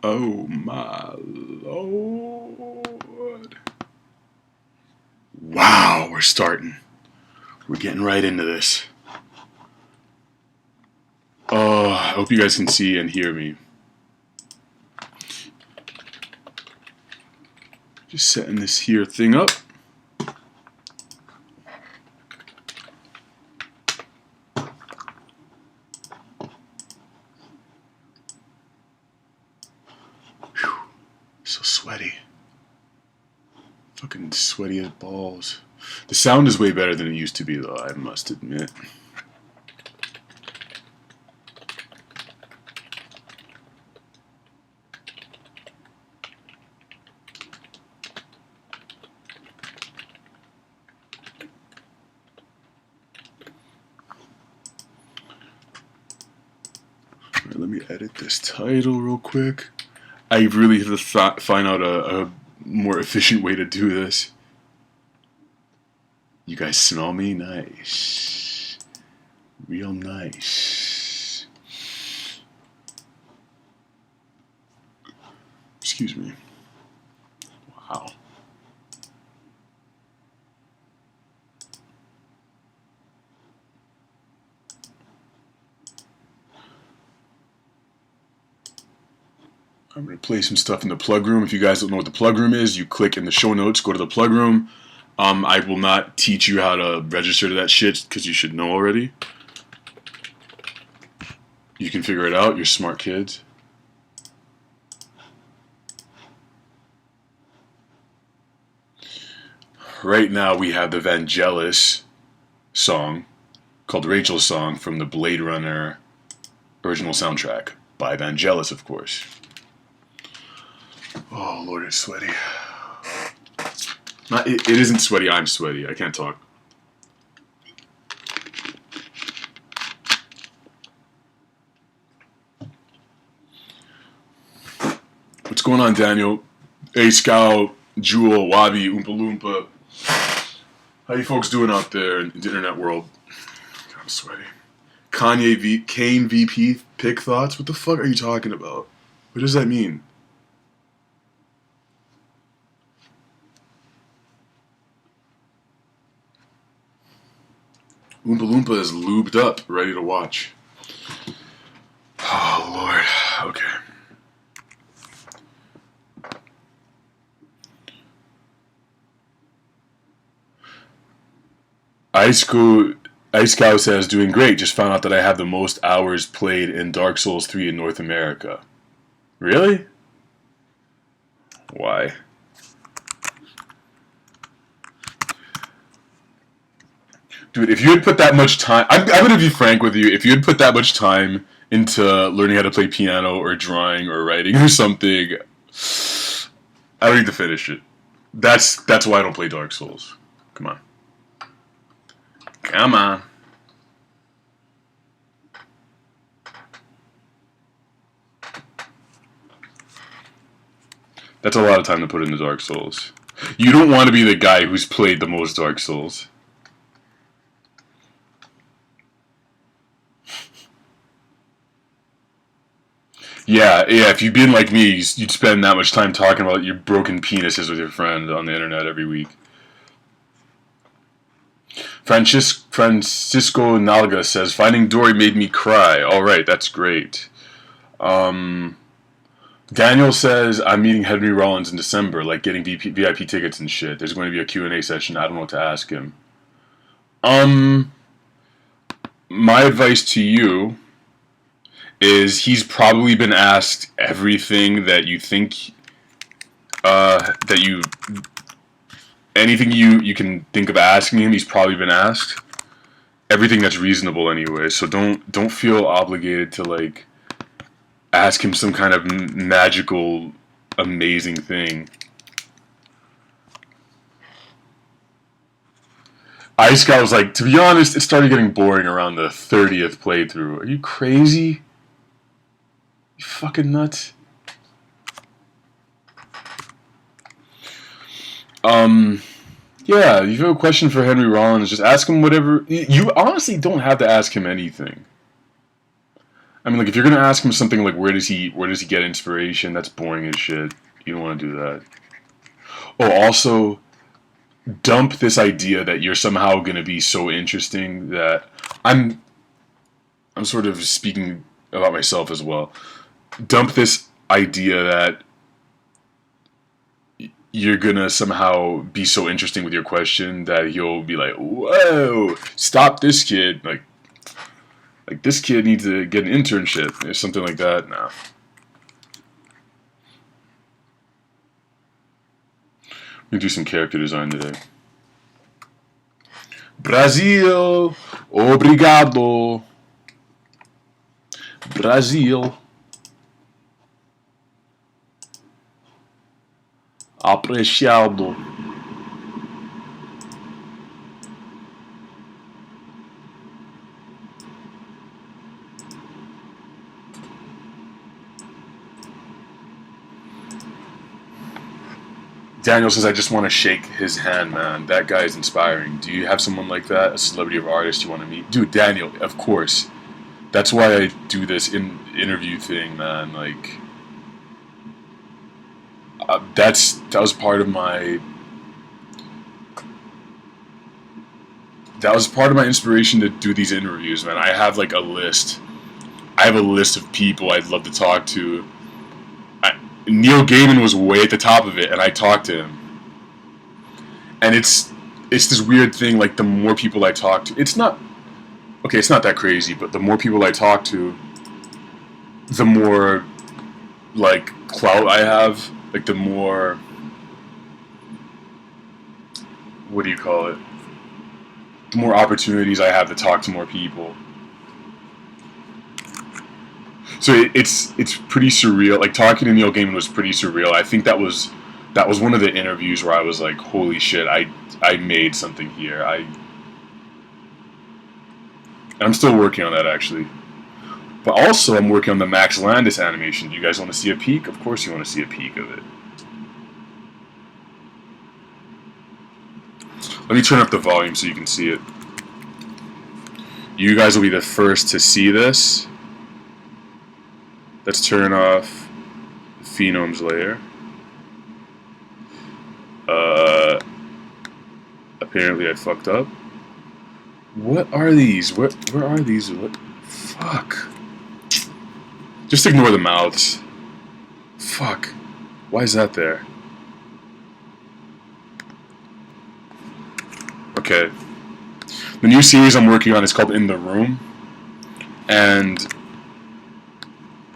Oh my lord. Wow, we're starting. We're getting right into this. Oh, I hope you guys can see and hear me. Just setting this here thing up. Whew, so sweaty. Fucking sweaty as balls. The sound is way better than it used to be, though, I must admit. Alright, let me edit this title real quick. I really have to find out a more efficient way to do this. You guys smell me? Nice. Real nice. Excuse me. Wow. I'm going to play some stuff in the plug room. If you guys don't know what the plug room is, you click in the show notes, go to the plug room. I will not teach you how to register to that shit because you should know already. You can figure it out. You're smart kids. Right now we have the Vangelis song called Rachel's Song from the Blade Runner original soundtrack by Vangelis, of course. Oh, Lord, it's sweaty. It isn't sweaty, I'm sweaty. I can't talk. What's going on, Daniel? Hey, Scout, Jewel, Wabi, Oompa Loompa. How you folks doing out there in the internet world? God, I'm sweaty. Kane VP pick thoughts? What the fuck are you talking about? What does that mean? Oompa Loompa is lubed up, ready to watch. Oh, Lord. Okay. Ice Cow says, doing great. Just found out that I have the most hours played in Dark Souls 3 in North America. Really? Why? Dude, if you had put that much time... I'm going to be frank with you. If you had put that much time into learning how to play piano or drawing or writing or something, I don't need to finish it. That's why I don't play Dark Souls. Come on. Come on. That's a lot of time to put into Dark Souls. You don't want to be the guy who's played the most Dark Souls. Yeah, if you'd been like me, you'd spend that much time talking about your broken penises with your friend on the internet every week. Francisco Nalga says, finding Dory made me cry. Alright, that's great. Daniel says, I'm meeting Henry Rollins in December, like getting VIP tickets and shit. There's going to be a Q&A session. I don't know what to ask him. My advice to you is he's probably been asked everything that you think, anything you can think of asking him, he's probably been asked. Everything that's reasonable anyway, so don't feel obligated to, like, ask him some kind of magical, amazing thing. Ice Guy was like, to be honest, it started getting boring around the 30th playthrough. Are you crazy? You fucking nuts. Yeah, if you have a question for Henry Rollins, just ask him whatever. You honestly don't have to ask him anything. I mean, like, if you're gonna ask him something like where does he get inspiration, that's boring as shit. You don't want to do that. Oh, also, dump this idea that you're somehow gonna be so interesting that I'm I'm sort of speaking about myself as well. Dump this idea that you're gonna somehow be so interesting with your question that he'll be like, "Whoa, stop this kid!" Like this kid needs to get an internship or something like that. Nah. I'm gonna do some character design today. Brasil, obrigado. Brasil, apreciado. Daniel says, I just want to shake his hand, man. That guy is inspiring. Do you have someone like that? A celebrity or artist you want to meet? Dude, Daniel, of course. That's why I do this interview thing, man. Like, that was part of my... That was part of my inspiration to do these interviews, man. I have, like, a list. I have a list of people I'd love to talk to. Neil Gaiman was way at the top of it, and I talked to him. And it's this weird thing, like, the more people I talk to... It's not that crazy, but the more people I talk to, the more, like, clout I have. Like, the more... What do you call it? The more opportunities I have to talk to more people. So it's pretty surreal. Like, talking to Neil Gaiman was pretty surreal. I think that was one of the interviews where I was like, holy shit, I made something here. I'm still working on that, actually. But also, I'm working on the Max Landis animation. Do you guys want to see a peek? Of course you want to see a peek of it. Let me turn up the volume so you can see it. You guys will be the first to see this. Let's turn off the Phenome's layer. Apparently I fucked up. What are these? Where are these? What? Fuck. Just ignore the mouths. Fuck. Why is that there? Okay. The new series I'm working on is called In the Room, and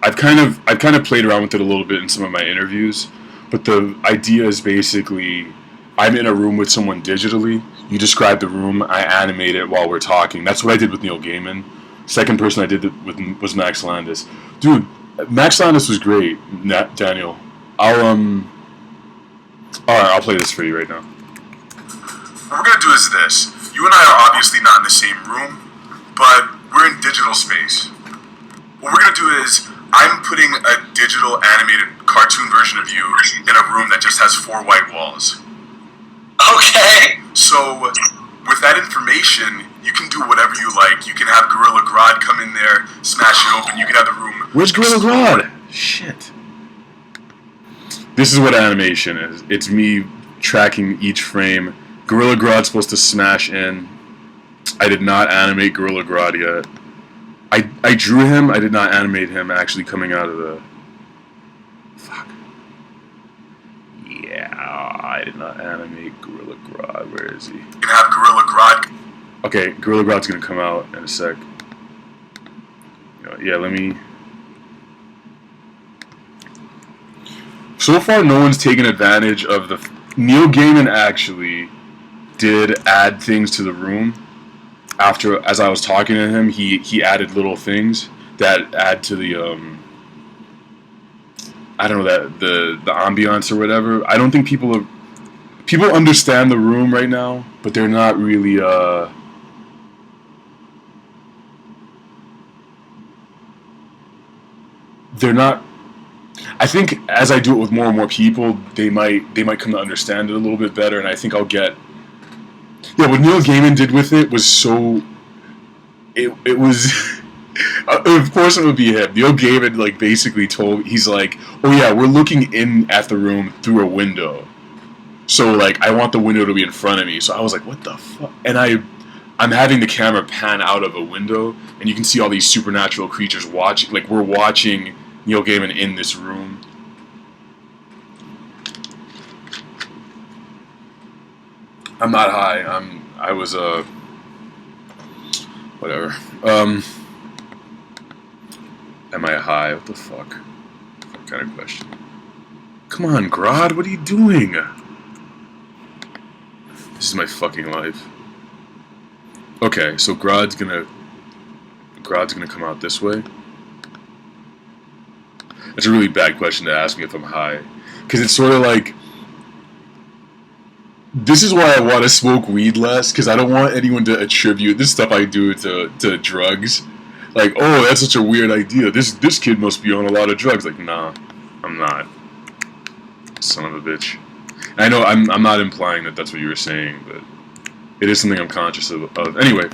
I've kind of played around with it a little bit in some of my interviews, but the idea is basically I'm in a room with someone digitally. You describe the room, I animate it while we're talking. That's what I did with Neil Gaiman. Second person I did it with was Max Landis. Dude, Max Landis was great. Daniel, Alright, I'll play this for you right now. What we're gonna do is this. You and I are obviously not in the same room, but we're in digital space. What we're gonna do is I'm putting a digital animated cartoon version of you in a room that just has 4 white walls. Okay. So, with that information, you can do whatever you like. You can have Gorilla Grodd come in there, smash it open. You can have the room... Where's Gorilla Grodd? Shit. This is what animation is. It's me tracking each frame. Gorilla Grodd's supposed to smash in. I did not animate Gorilla Grodd yet. I drew him. I did not animate him actually coming out of the... Fuck. Yeah, I did not animate Gorilla Grodd. Where is he? You can have Gorilla Grodd. Okay, Gorilla Grodd's gonna come out in a sec. Yeah, let me... So far, no one's taken advantage of the... Neil Gaiman actually did add things to the room. After, as I was talking to him, he added little things that add to the I don't know, that the ambiance or whatever. I don't think people understand the room right now, but they're not really they're not. I think as I do it with more and more people, they might come to understand it a little bit better, and I think I'll get. Yeah, what Neil Gaiman did with it was so... It was... Of course it would be him. Neil Gaiman like basically told, he's like, oh yeah, we're looking in at the room through a window, so like I want the window to be in front of me. So I was like, what the fuck? And I'm having the camera pan out of a window, and you can see all these supernatural creatures watching. Like we're watching Neil Gaiman in this room. I'm not high. I was whatever. Am I high? What the fuck? What kind of question? Come on, Grodd, what are you doing? This is my fucking life. Okay, so Grodd's gonna come out this way. That's a really bad question to ask me if I'm high, because it's sort of like, this is why I want to smoke weed less, because I don't want anyone to attribute this stuff I do to drugs. Like, oh, that's such a weird idea. This kid must be on a lot of drugs. Like, nah, I'm not. Son of a bitch. And I know I'm not implying that that's what you were saying, but it is something I'm conscious of. Anyway.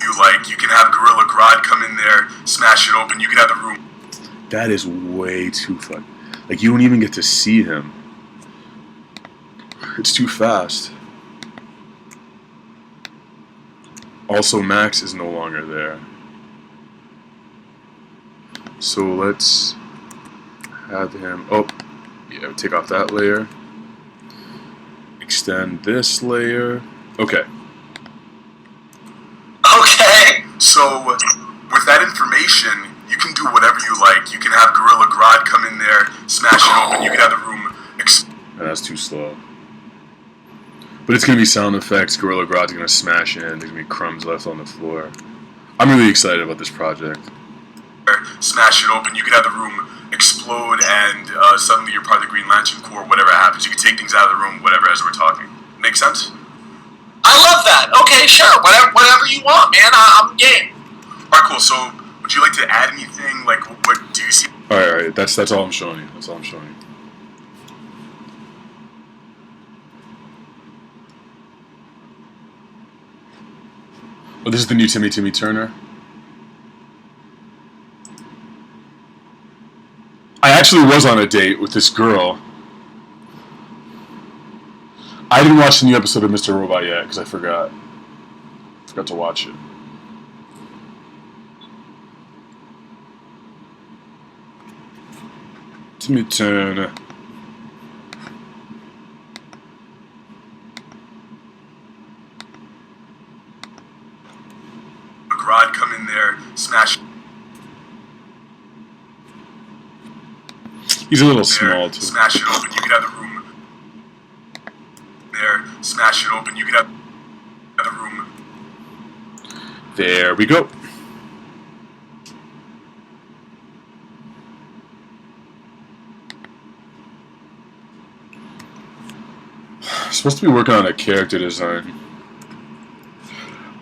You can have Gorilla Grodd come in there, smash it open, you can have the room. That is way too fun. Like, you don't even get to see him. It's too fast. Also, Max is no longer there. So let's have him, oh, yeah, take off that layer. Extend this layer. Okay. Okay. So, with that information, you can do whatever you like. You can have Gorilla Grodd come in there, smash it open, you can have the room that's too slow. But it's going to be sound effects, Gorilla Grodd's going to smash in, there's going to be crumbs left on the floor. I'm really excited about this project. Smash it open, you can have the room explode, and suddenly you're part of the Green Lantern Corps, whatever happens. You can take things out of the room, whatever, as we're talking. Make sense? I love that. Okay, sure. Whatever you want, man. I'm game. Alright, cool. So, would you like to add anything? Like, what do you see? Alright. That's all I'm showing you. That's all I'm showing you. Oh, this is the new Timmy Turner. I actually was on a date with this girl. I didn't watch the new episode of Mr. Robot yet because I forgot to watch it. Timmy Turner. Grodd come in there, smash. He's a little small too. Smash it open, you can have the room. There, smash it open, you can have the room. There we go. Supposed to be working on a character design.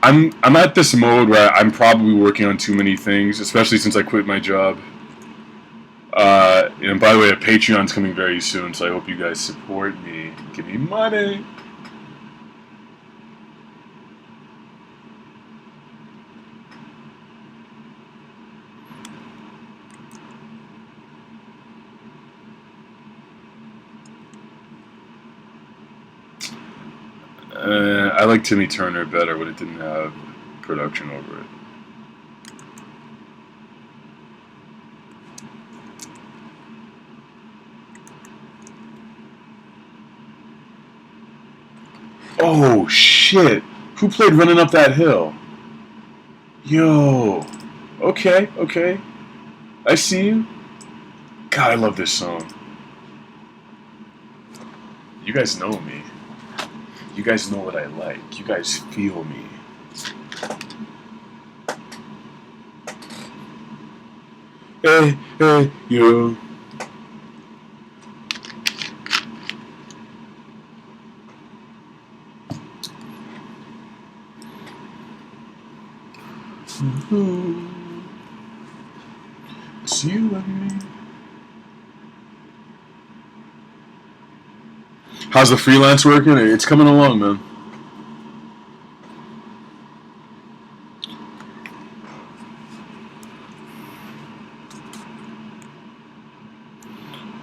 I'm at this mode where I'm probably working on too many things, especially since I quit my job. And by the way, a Patreon's coming very soon, so I hope you guys support me. Give me money. I like Timmy Turner better when it didn't have production over it. Oh shit! Who played Running Up That Hill? Yo! Okay. I see you. God, I love this song. You guys know me. You guys know what I like. You guys feel me. Hey, yo. It's you and me. How's the freelance working? It's coming along, man.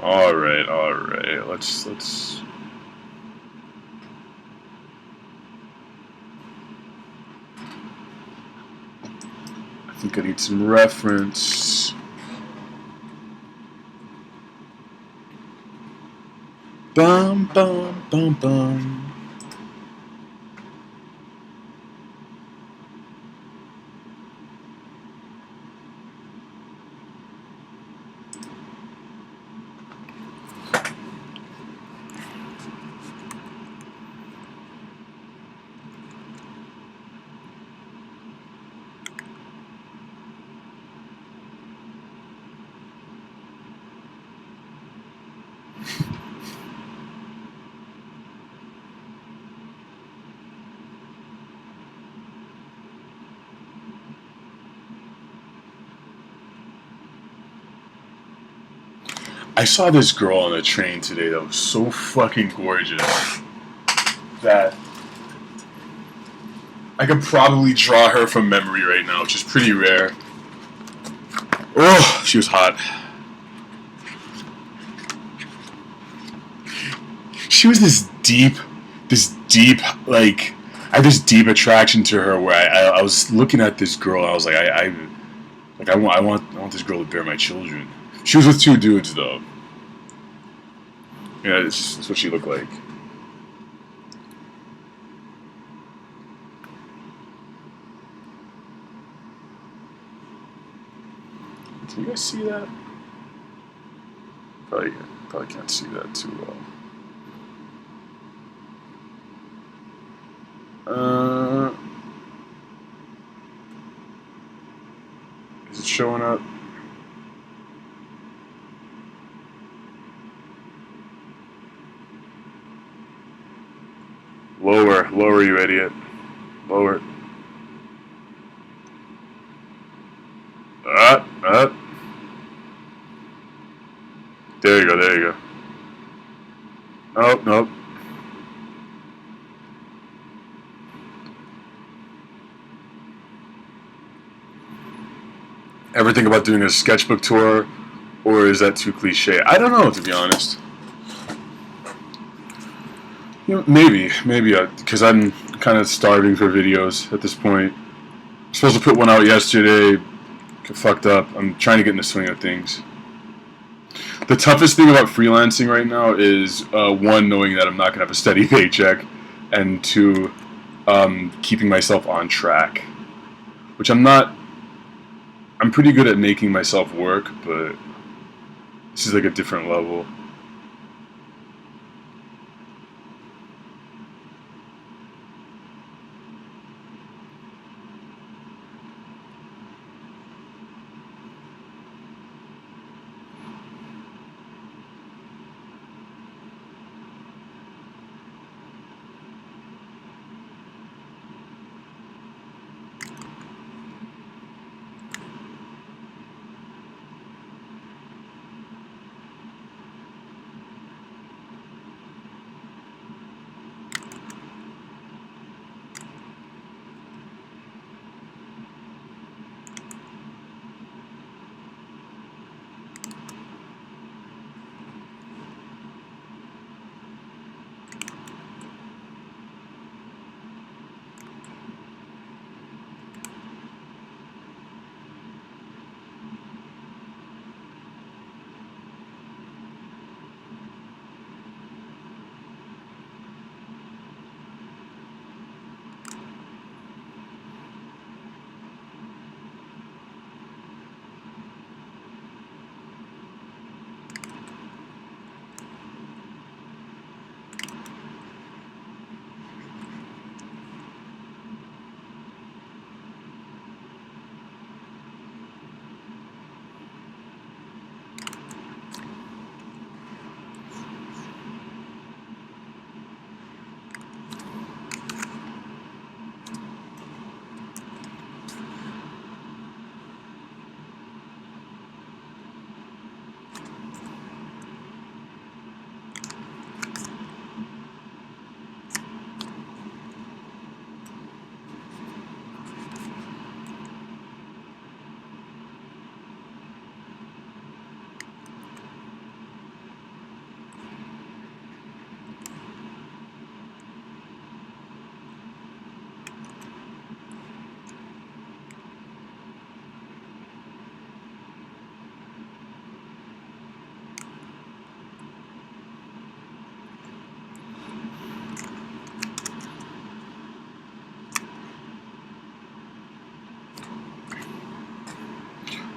All right, all right. Let's. I think I need some reference. Bum bum bum bum. I saw this girl on the train today that was so fucking gorgeous that I could probably draw her from memory right now, which is pretty rare. Oh, she was hot. She was this deep, like, I had this deep attraction to her where I was looking at this girl and I was like, I want this girl to bear my children. She was with two dudes though. Yeah, that's what she looked like. Can you guys see that? Probably can't see that too well. Is it showing up? Lower, you idiot. Lower. Up. There you go. Nope. Ever think about doing a sketchbook tour, or is that too cliche? I don't know, to be honest. You know, maybe, because I'm kind of starving for videos at this point. I'm supposed to put one out yesterday, got fucked up. I'm trying to get in the swing of things. The toughest thing about freelancing right now is one, knowing that I'm not gonna have a steady paycheck, and two, keeping myself on track, which I'm not. I'm pretty good at making myself work, but this is like a different level.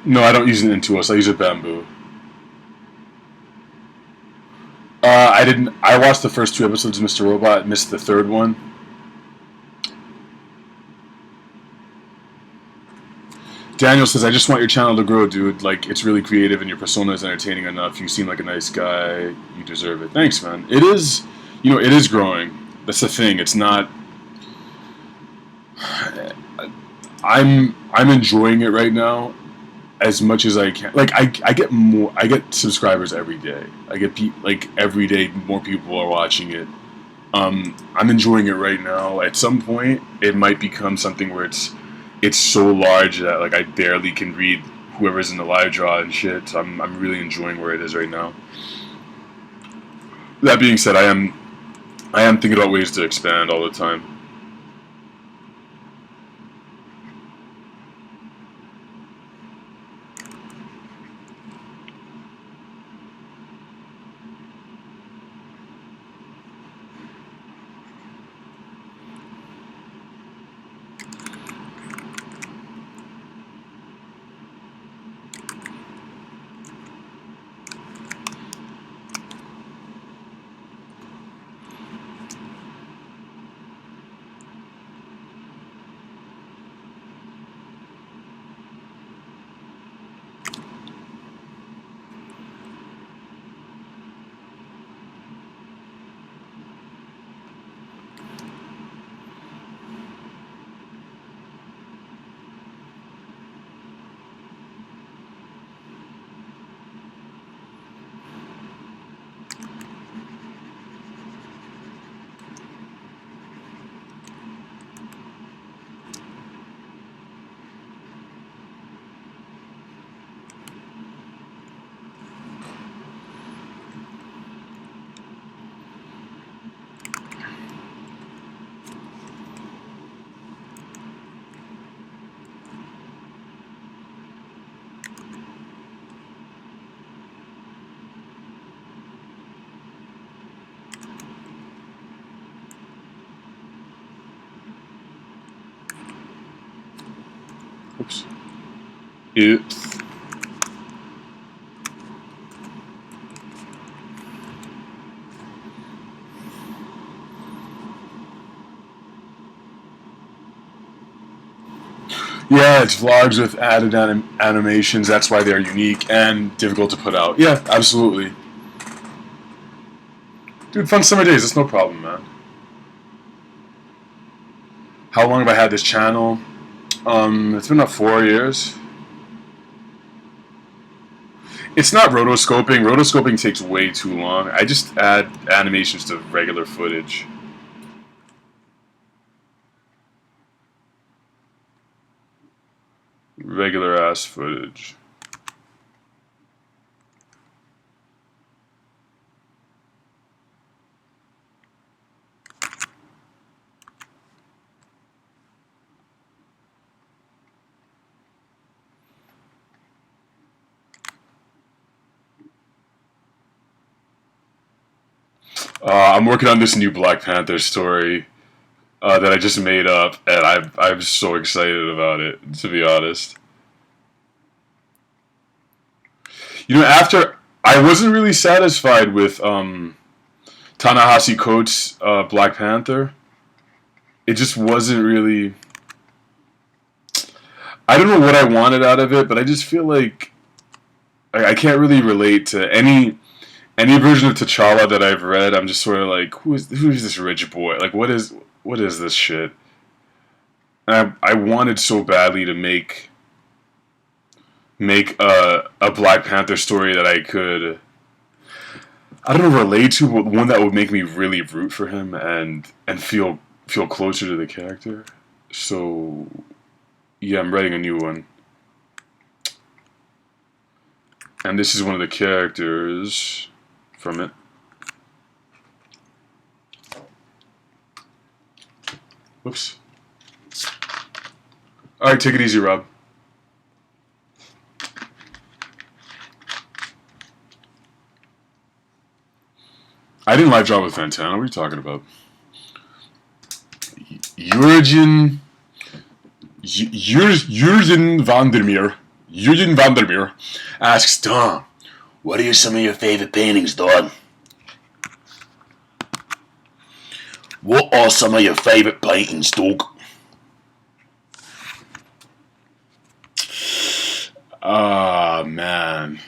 No, I don't use an Intuos. I use a Bamboo. I didn't. I watched the first 2 episodes of Mr. Robot. Missed the third one. Daniel says, "I just want your channel to grow, dude. Like, it's really creative and your persona is entertaining enough. You seem like a nice guy. You deserve it." Thanks, man. It is, it is growing. That's the thing. It's not. I'm enjoying it right now as much as I can. Like, I get more. I get subscribers every day. I get like every day more people are watching it. I'm enjoying it right now. At some point, it might become something where it's so large that like I barely can read whoever's in the live draw and shit. So I'm really enjoying where it is right now. That being said, I am thinking about ways to expand all the time. Oops. Oops. Yeah, it's vlogs with added animations. That's why they're unique and difficult to put out. Yeah, absolutely. Dude, fun summer days. That's no problem, man. How long have I had this channel? It's been about 4 years. It's not rotoscoping. Rotoscoping takes way too long. I just add animations to regular footage. Regular ass footage. I'm working on this new Black Panther story that I just made up, and I'm so excited about it, to be honest. After I wasn't really satisfied with Ta-Nehisi Coates' Black Panther. It just wasn't really. I don't know what I wanted out of it, but I just feel like I can't really relate to any version of T'Challa that I've read. I'm just sort of like, who's this rich boy? Like, what is this shit? And I wanted so badly to make a Black Panther story that I could, I don't know, relate to, but one that would make me really root for him and feel closer to the character. So yeah, I'm writing a new one, and this is one of the characters from it. Whoops. All right, take it easy, Rob. I didn't live draw with Fantana. What are you talking about? Jurgen Vandermeer. Eugene Vandermeer asks Tom, "What are some of your favorite paintings, dog? What are some of your favorite paintings, dog?" Ah, man.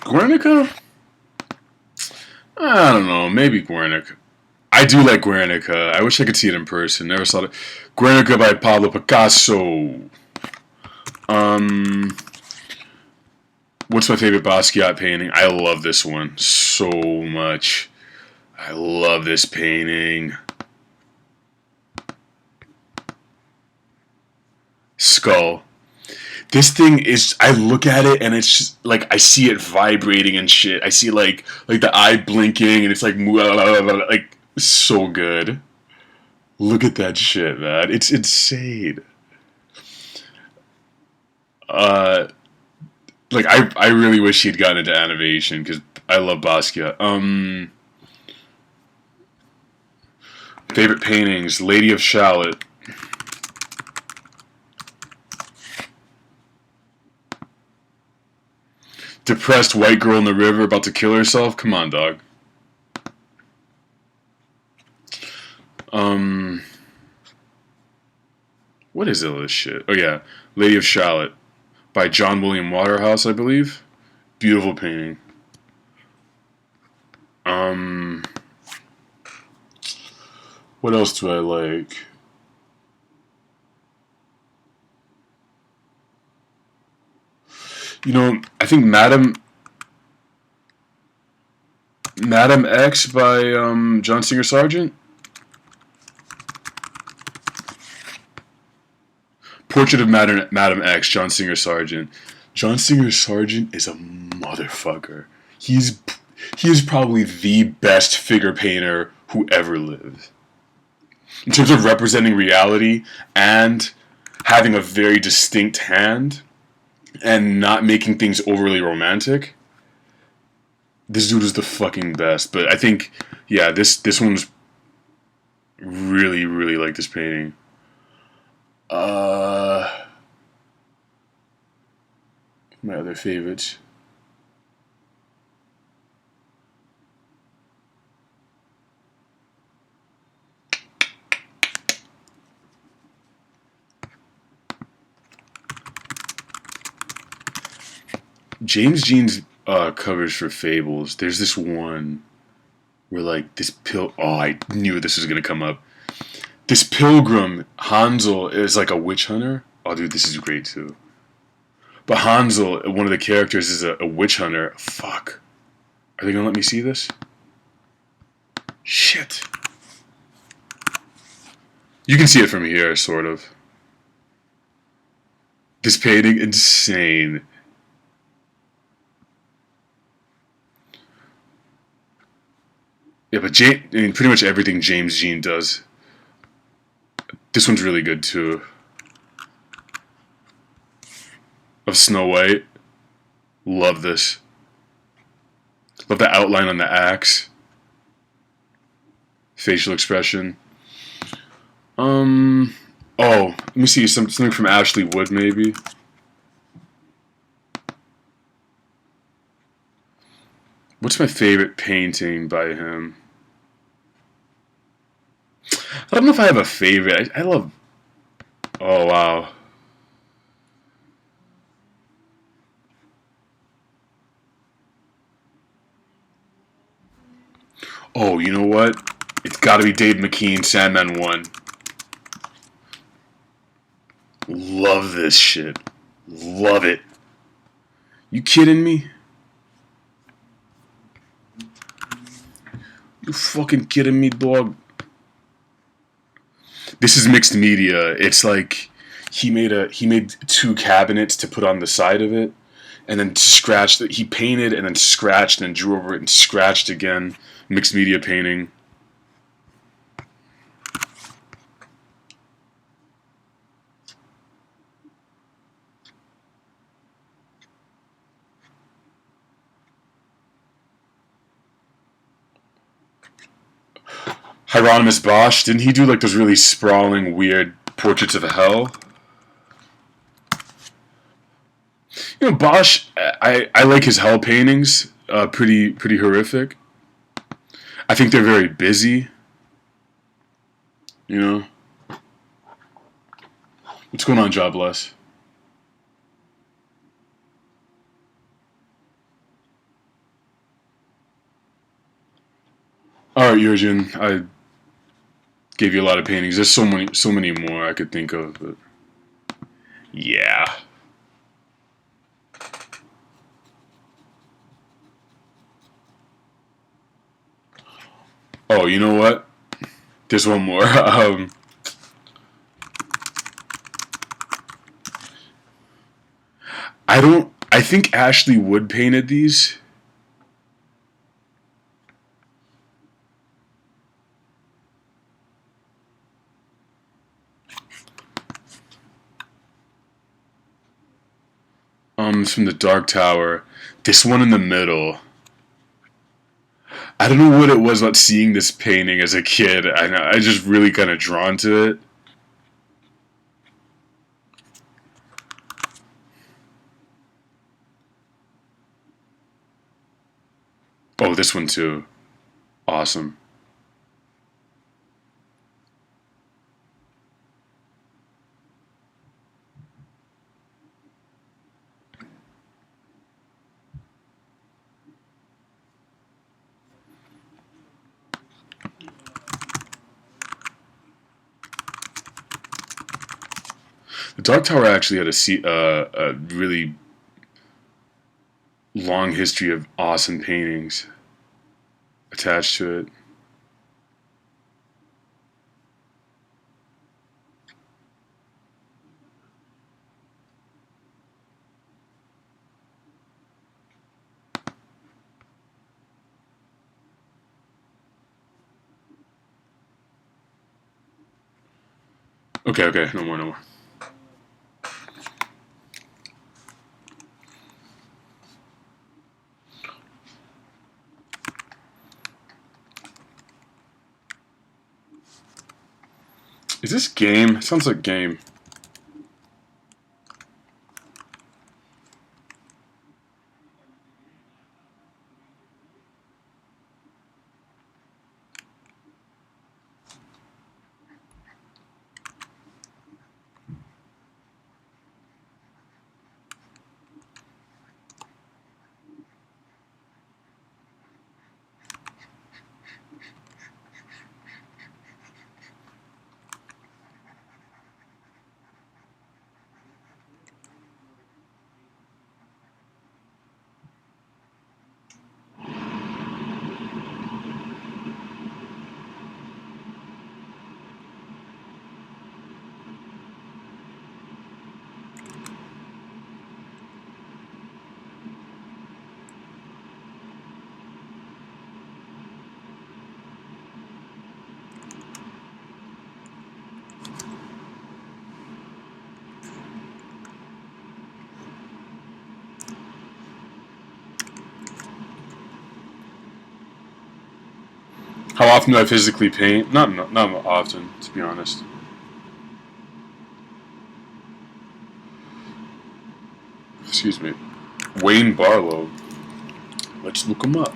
Guernica? I don't know. Maybe Guernica. I do like Guernica. I wish I could see it in person. Never saw it. Guernica by Pablo Picasso. What's my favorite Basquiat painting? I love this one so much. I love this painting. Skull. This thing is, I look at it and it's just, like, I see it vibrating and shit. I see like the eye blinking and it's like so good. Look at that shit, man. It's insane. Like I really wish he'd gotten into animation because I love Basquiat. Favorite paintings: Lady of Shalott. Depressed white girl in the river about to kill herself. Come on, dog. What is all this shit? Oh yeah, Lady of Shalott by John William Waterhouse, I believe. Beautiful painting. What else do I like? You know, I think Madam X by John Singer Sargent. Portrait of Madam X, John Singer Sargent. John Singer Sargent is a motherfucker. He is probably the best figure painter who ever lived. In terms of representing reality and having a very distinct hand and not making things overly romantic, this dude is the fucking best. But I think, yeah, this one's really, really like this painting. My other favorites. James Jean's covers for Fables. There's this one where like this I knew this was gonna come up. This pilgrim Hansel is like a witch hunter. Oh, dude, this is great too. But Hansel, one of the characters, is a witch hunter. Fuck. Are they gonna let me see this? Shit. You can see it from here, sort of. This painting, insane. Yeah, but pretty much everything James Jean does. This one's really good too. Of Snow White. Love this. Love the outline on the axe. Facial expression. Oh, let me see something from Ashley Wood, maybe. What's my favorite painting by him? I don't know if I have a favorite. I love... Oh, wow. Oh, you know what? It's gotta be Dave McKean, Sandman 1. Love this shit. Love it. You kidding me? You fucking kidding me, dog? This is mixed media. It's like he made two cabinets to put on the side of it, and then scratched it. He painted and then scratched and then drew over it and scratched again. Mixed media painting. Hieronymus Bosch, didn't he do like those really sprawling, weird portraits of hell? You know, Bosch, I like his hell paintings. Pretty horrific. I think they're very busy. You know, what's going on, Jobless? All right, Yurjin, I gave you a lot of paintings. There's so many more I could think of, but yeah. Oh, you know what? There's one more. I don't. I think Ashley Wood painted these. It's from the Dark Tower. This one in the middle. I don't know what it was about seeing this painting as a kid. I just really kind of drawn to it. Oh, this one too. Awesome. The Dark Tower actually had a really long history of awesome paintings attached to it. Okay, no more, no more. Is this game? It sounds like game. How often do I physically paint? Not often, to be honest. Excuse me. Wayne Barlow. Let's look him up.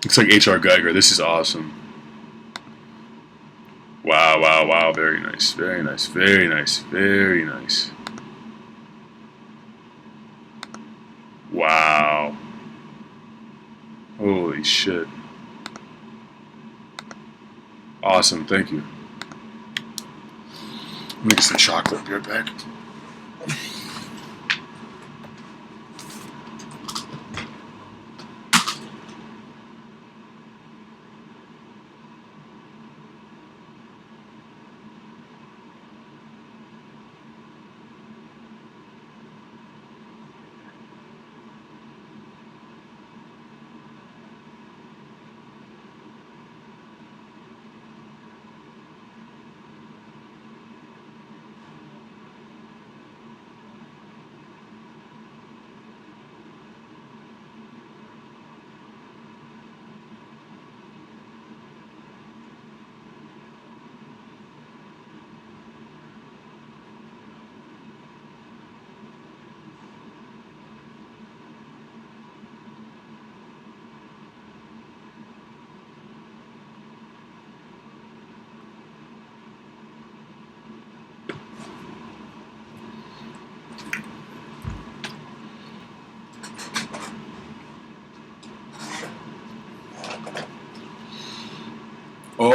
Looks like H.R. Geiger. This is awesome. Wow, wow, wow. Very nice. Very nice. Very nice. Very nice. Wow. Holy shit. Awesome. Thank you. I'm gonna get some chocolate. Be right back.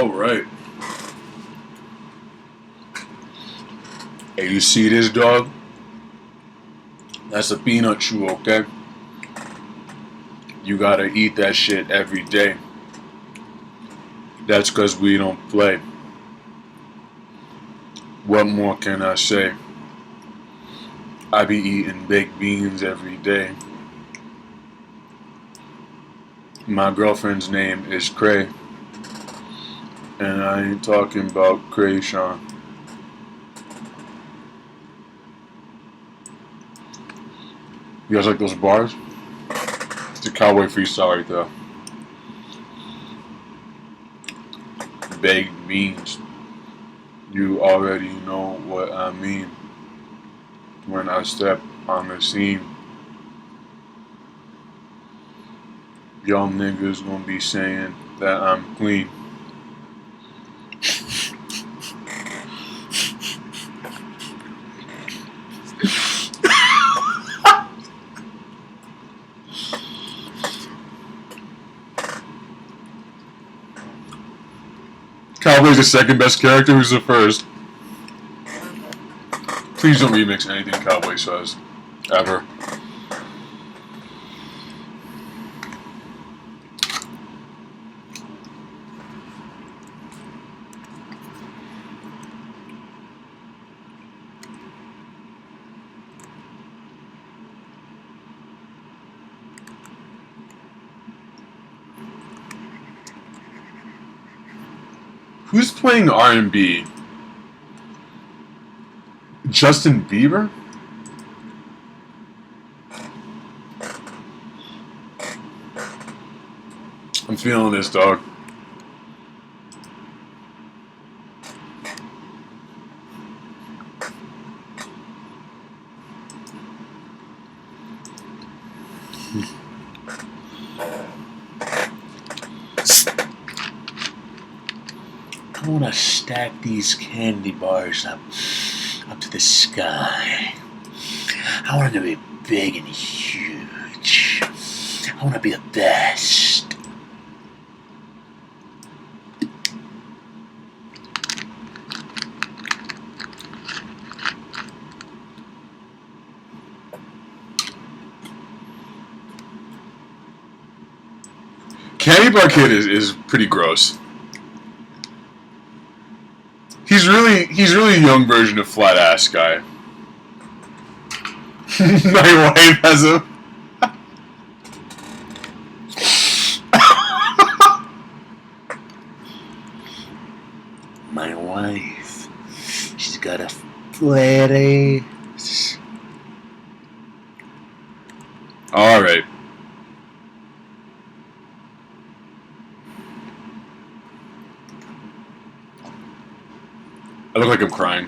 All right. Hey, you see this, dog? That's a peanut chew, okay? You gotta eat that shit every day. That's because we don't play. What more can I say? I be eating baked beans every day. My girlfriend's name is Cray. And I ain't talking about Cray Sean. You guys like those bars? It's a cowboy freestyle right there. Baked beans. You already know what I mean when I step on the scene. Y'all niggas gonna be saying that I'm clean. Cowboy's the second best character. Who's the first? Please don't remix anything Cowboy says. Ever. Who's playing R&B? Justin Bieber? I'm feeling this, dog. I want to stack these candy bars up to the sky. I want them to be big and huge. I want to be the best. Candy Bar Kid is pretty gross. He's really a young version of Flat Ass Guy. My wife has a. My wife, she's got a flat ass. All right. I look like I'm crying.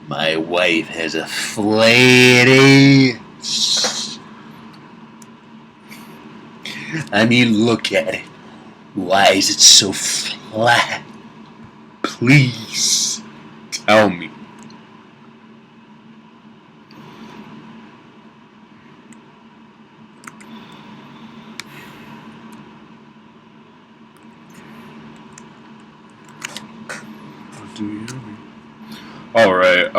My wife has a flat ass. I mean, look at it. Why is it so flat? Please tell me. Do you? All right.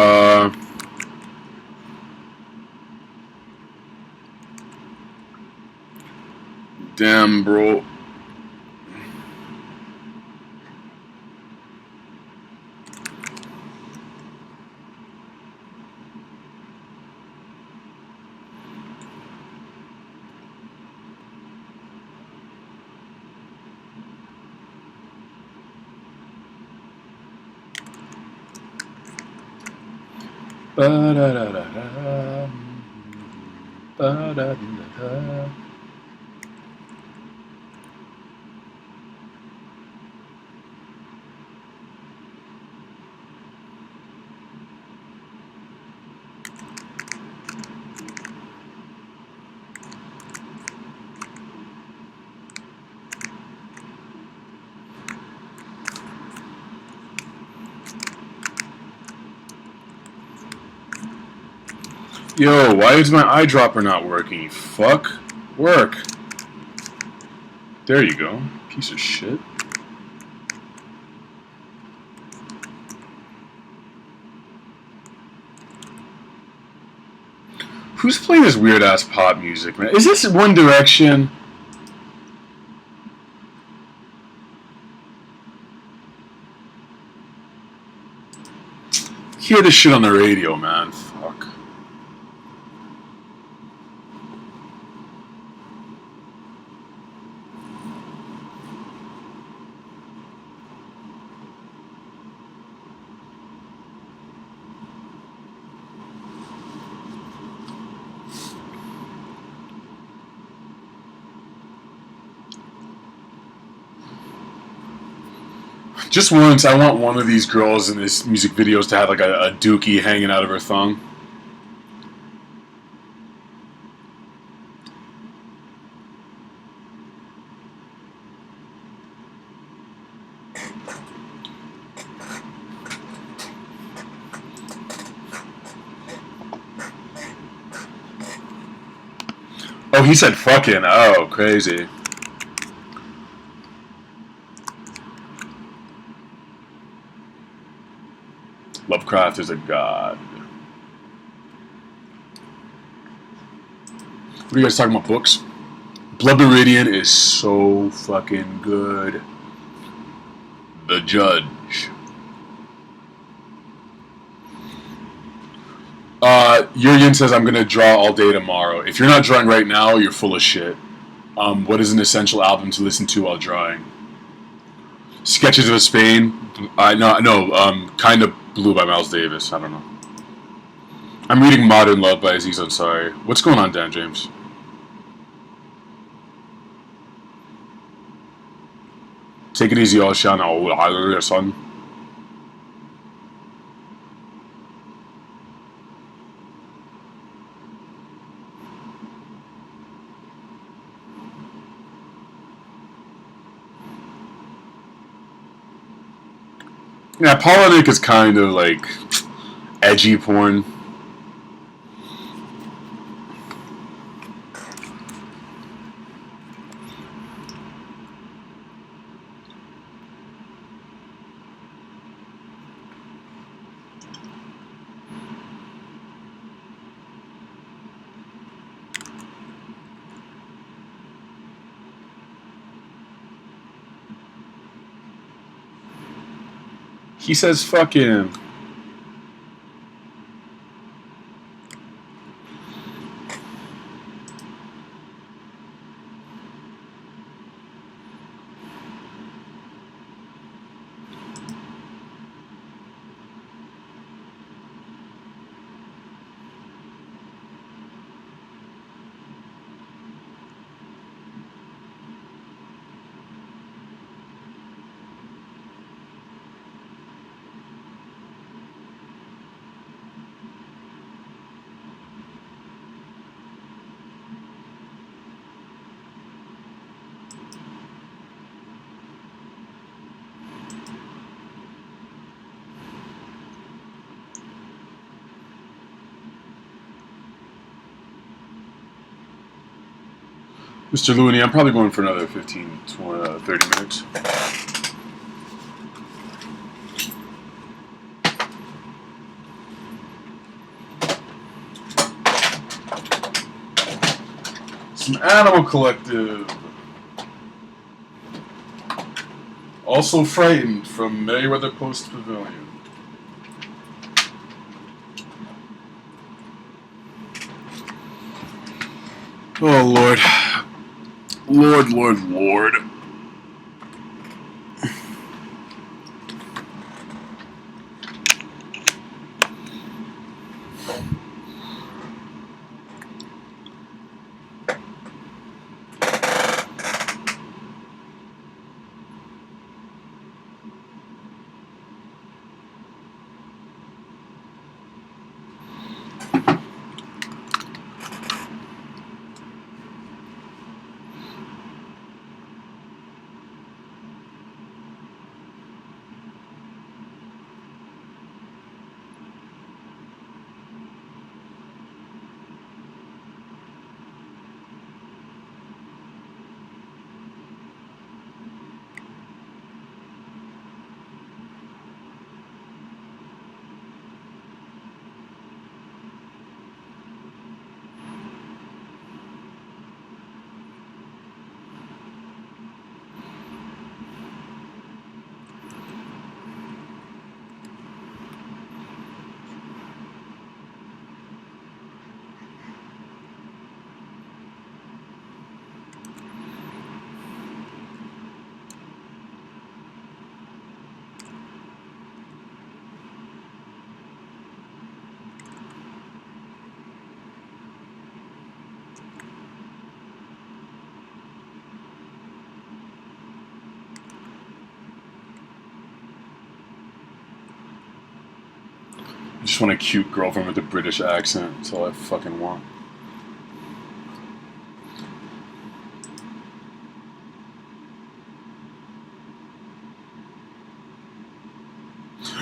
Damn, bro. Ba-da-da-da-da. Ba-da-da-da-da. Yo, why is my eyedropper not working? You fuck. Work. There you go. Piece of shit. Who's playing this weird ass pop music, man? Is this One Direction? Hear this shit on the radio, man. Fuck. Just once, I want one of these girls in this music videos to have like a dookie hanging out of her thong. Oh, he said fucking. Oh, crazy. Lovecraft is a god. What are you guys talking about, books? Blood Meridian is so fucking good. The Judge. Yurian says, I'm going to draw all day tomorrow. If you're not drawing right now, you're full of shit. What is an essential album to listen to while drawing? Sketches of Spain? Kind of Blue by Miles Davis. I don't know. I'm reading Modern Love by Aziz Ansari. What's going on, Dan James? Take it easy, Ocean. Son. Yeah, Polinick is kind of like edgy porn. He says fucking. Mr. Looney, I'm probably going for another 15, 20, 30 minutes. Some Animal Collective. Also Frightened from Merriweather Post Pavilion. Oh, Lord. Lord, Lord, Lord. just want a cute girlfriend with a British accent. That's all I fucking want.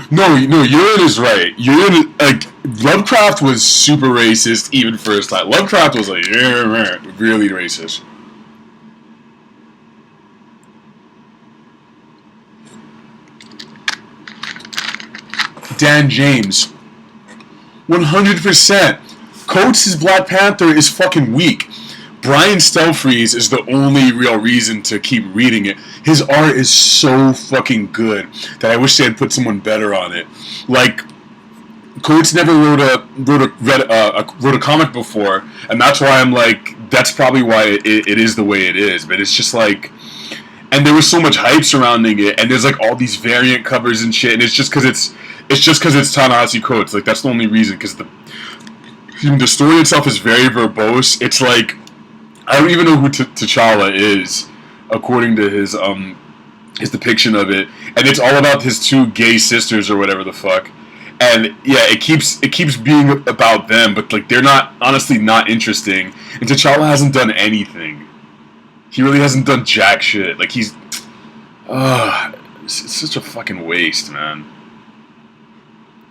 No, Urine is right. Urine, like, Lovecraft was super racist even for his time. Lovecraft was like, really racist. Dan James. 100%. Coates' Black Panther is fucking weak. Brian Stelfreeze is the only real reason to keep reading it. His art is so fucking good that I wish they had put someone better on it. Like, Coates never wrote a comic before, and that's why I'm like, that's probably why it is the way it is. But it's just like, and there was so much hype surrounding it, and there's like all these variant covers and shit, and it's just because it's Ta-Nehisi Coates. Like, that's the only reason, because the story itself is very verbose. It's like, I don't even know who T'Challa is, according to his depiction of it, and it's all about his two gay sisters or whatever the fuck. And yeah, it keeps being about them, but like, they're not, honestly not interesting. And T'Challa hasn't done anything. He really hasn't done jack shit. Like, he's, it's such a fucking waste, man.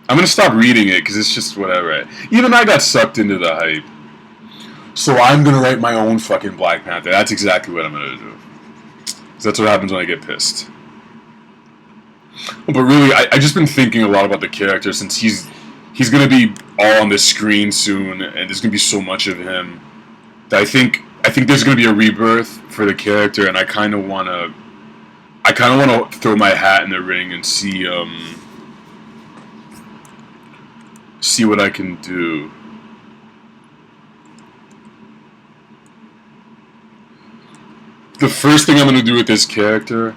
I'm gonna stop reading it because it's just whatever. Even I got sucked into the hype. So I'm gonna write my own fucking Black Panther. That's exactly what I'm gonna do. So that's what happens when I get pissed. But really, I just been thinking a lot about the character since he's gonna be all on the screen soon, and there's gonna be so much of him that I think there's gonna be a rebirth for the character, and I kind of wanna throw my hat in the ring and see what I can do. The first thing I'm going to do with this character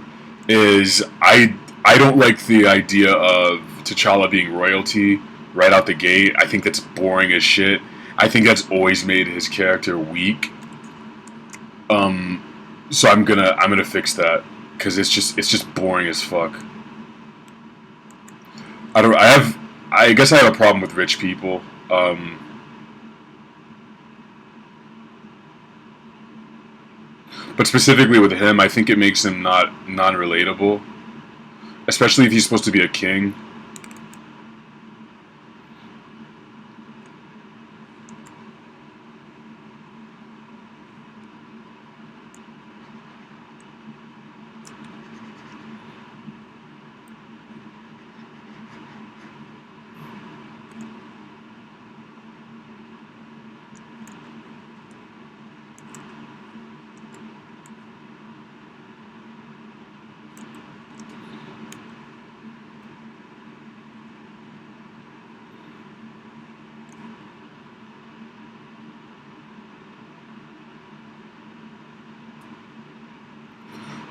is I don't like the idea of T'Challa being royalty right out the gate. I think that's boring as shit. I think that's always made his character weak. So I'm gonna fix that because it's just boring as fuck. I guess I have a problem with rich people. But specifically with him, I think it makes him non-relatable, especially if he's supposed to be a king.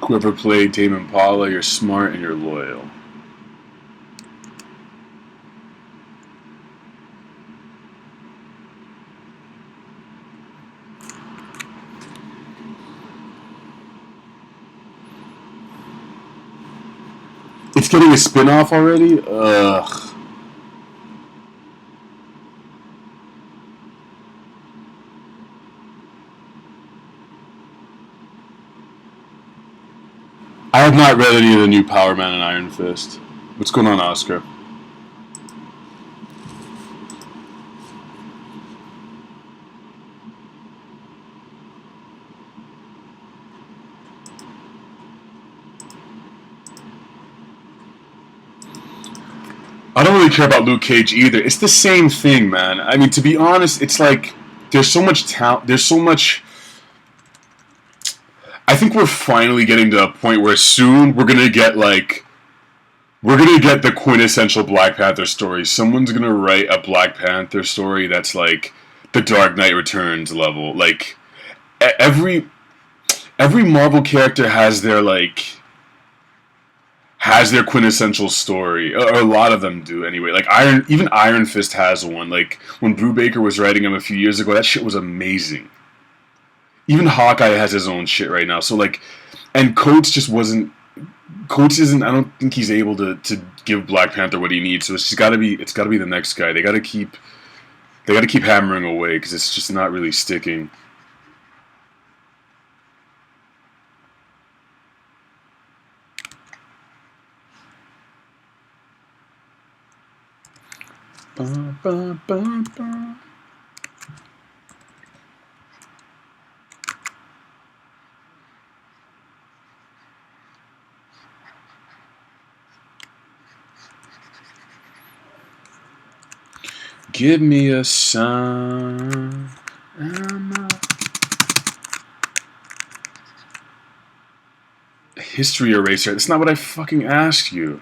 Whoever played Tame Impala, you're smart and you're loyal. It's getting a spin-off already? Ugh. I have not read any of the new Power Man and Iron Fist. What's going on, Oscar? I don't really care about Luke Cage either. It's the same thing, man. I mean, to be honest, it's like there's so much talent. There's so much. I think we're finally getting to a point where soon we're gonna get the quintessential Black Panther story. Someone's gonna write a Black Panther story that's like the Dark Knight Returns level. Like every Marvel character has their quintessential story, or a lot of them do anyway. Like even Iron Fist has one. Like when Brubaker was writing him a few years ago, that shit was amazing. Even Hawkeye has his own shit right now. So like, and Coates Coates isn't. I don't think he's able to give Black Panther what he needs. So it's got to be the next guy. They got to keep hammering away because it's just not really sticking. Ba, ba, ba, ba. Give me a sign. History eraser. That's not what I fucking asked you.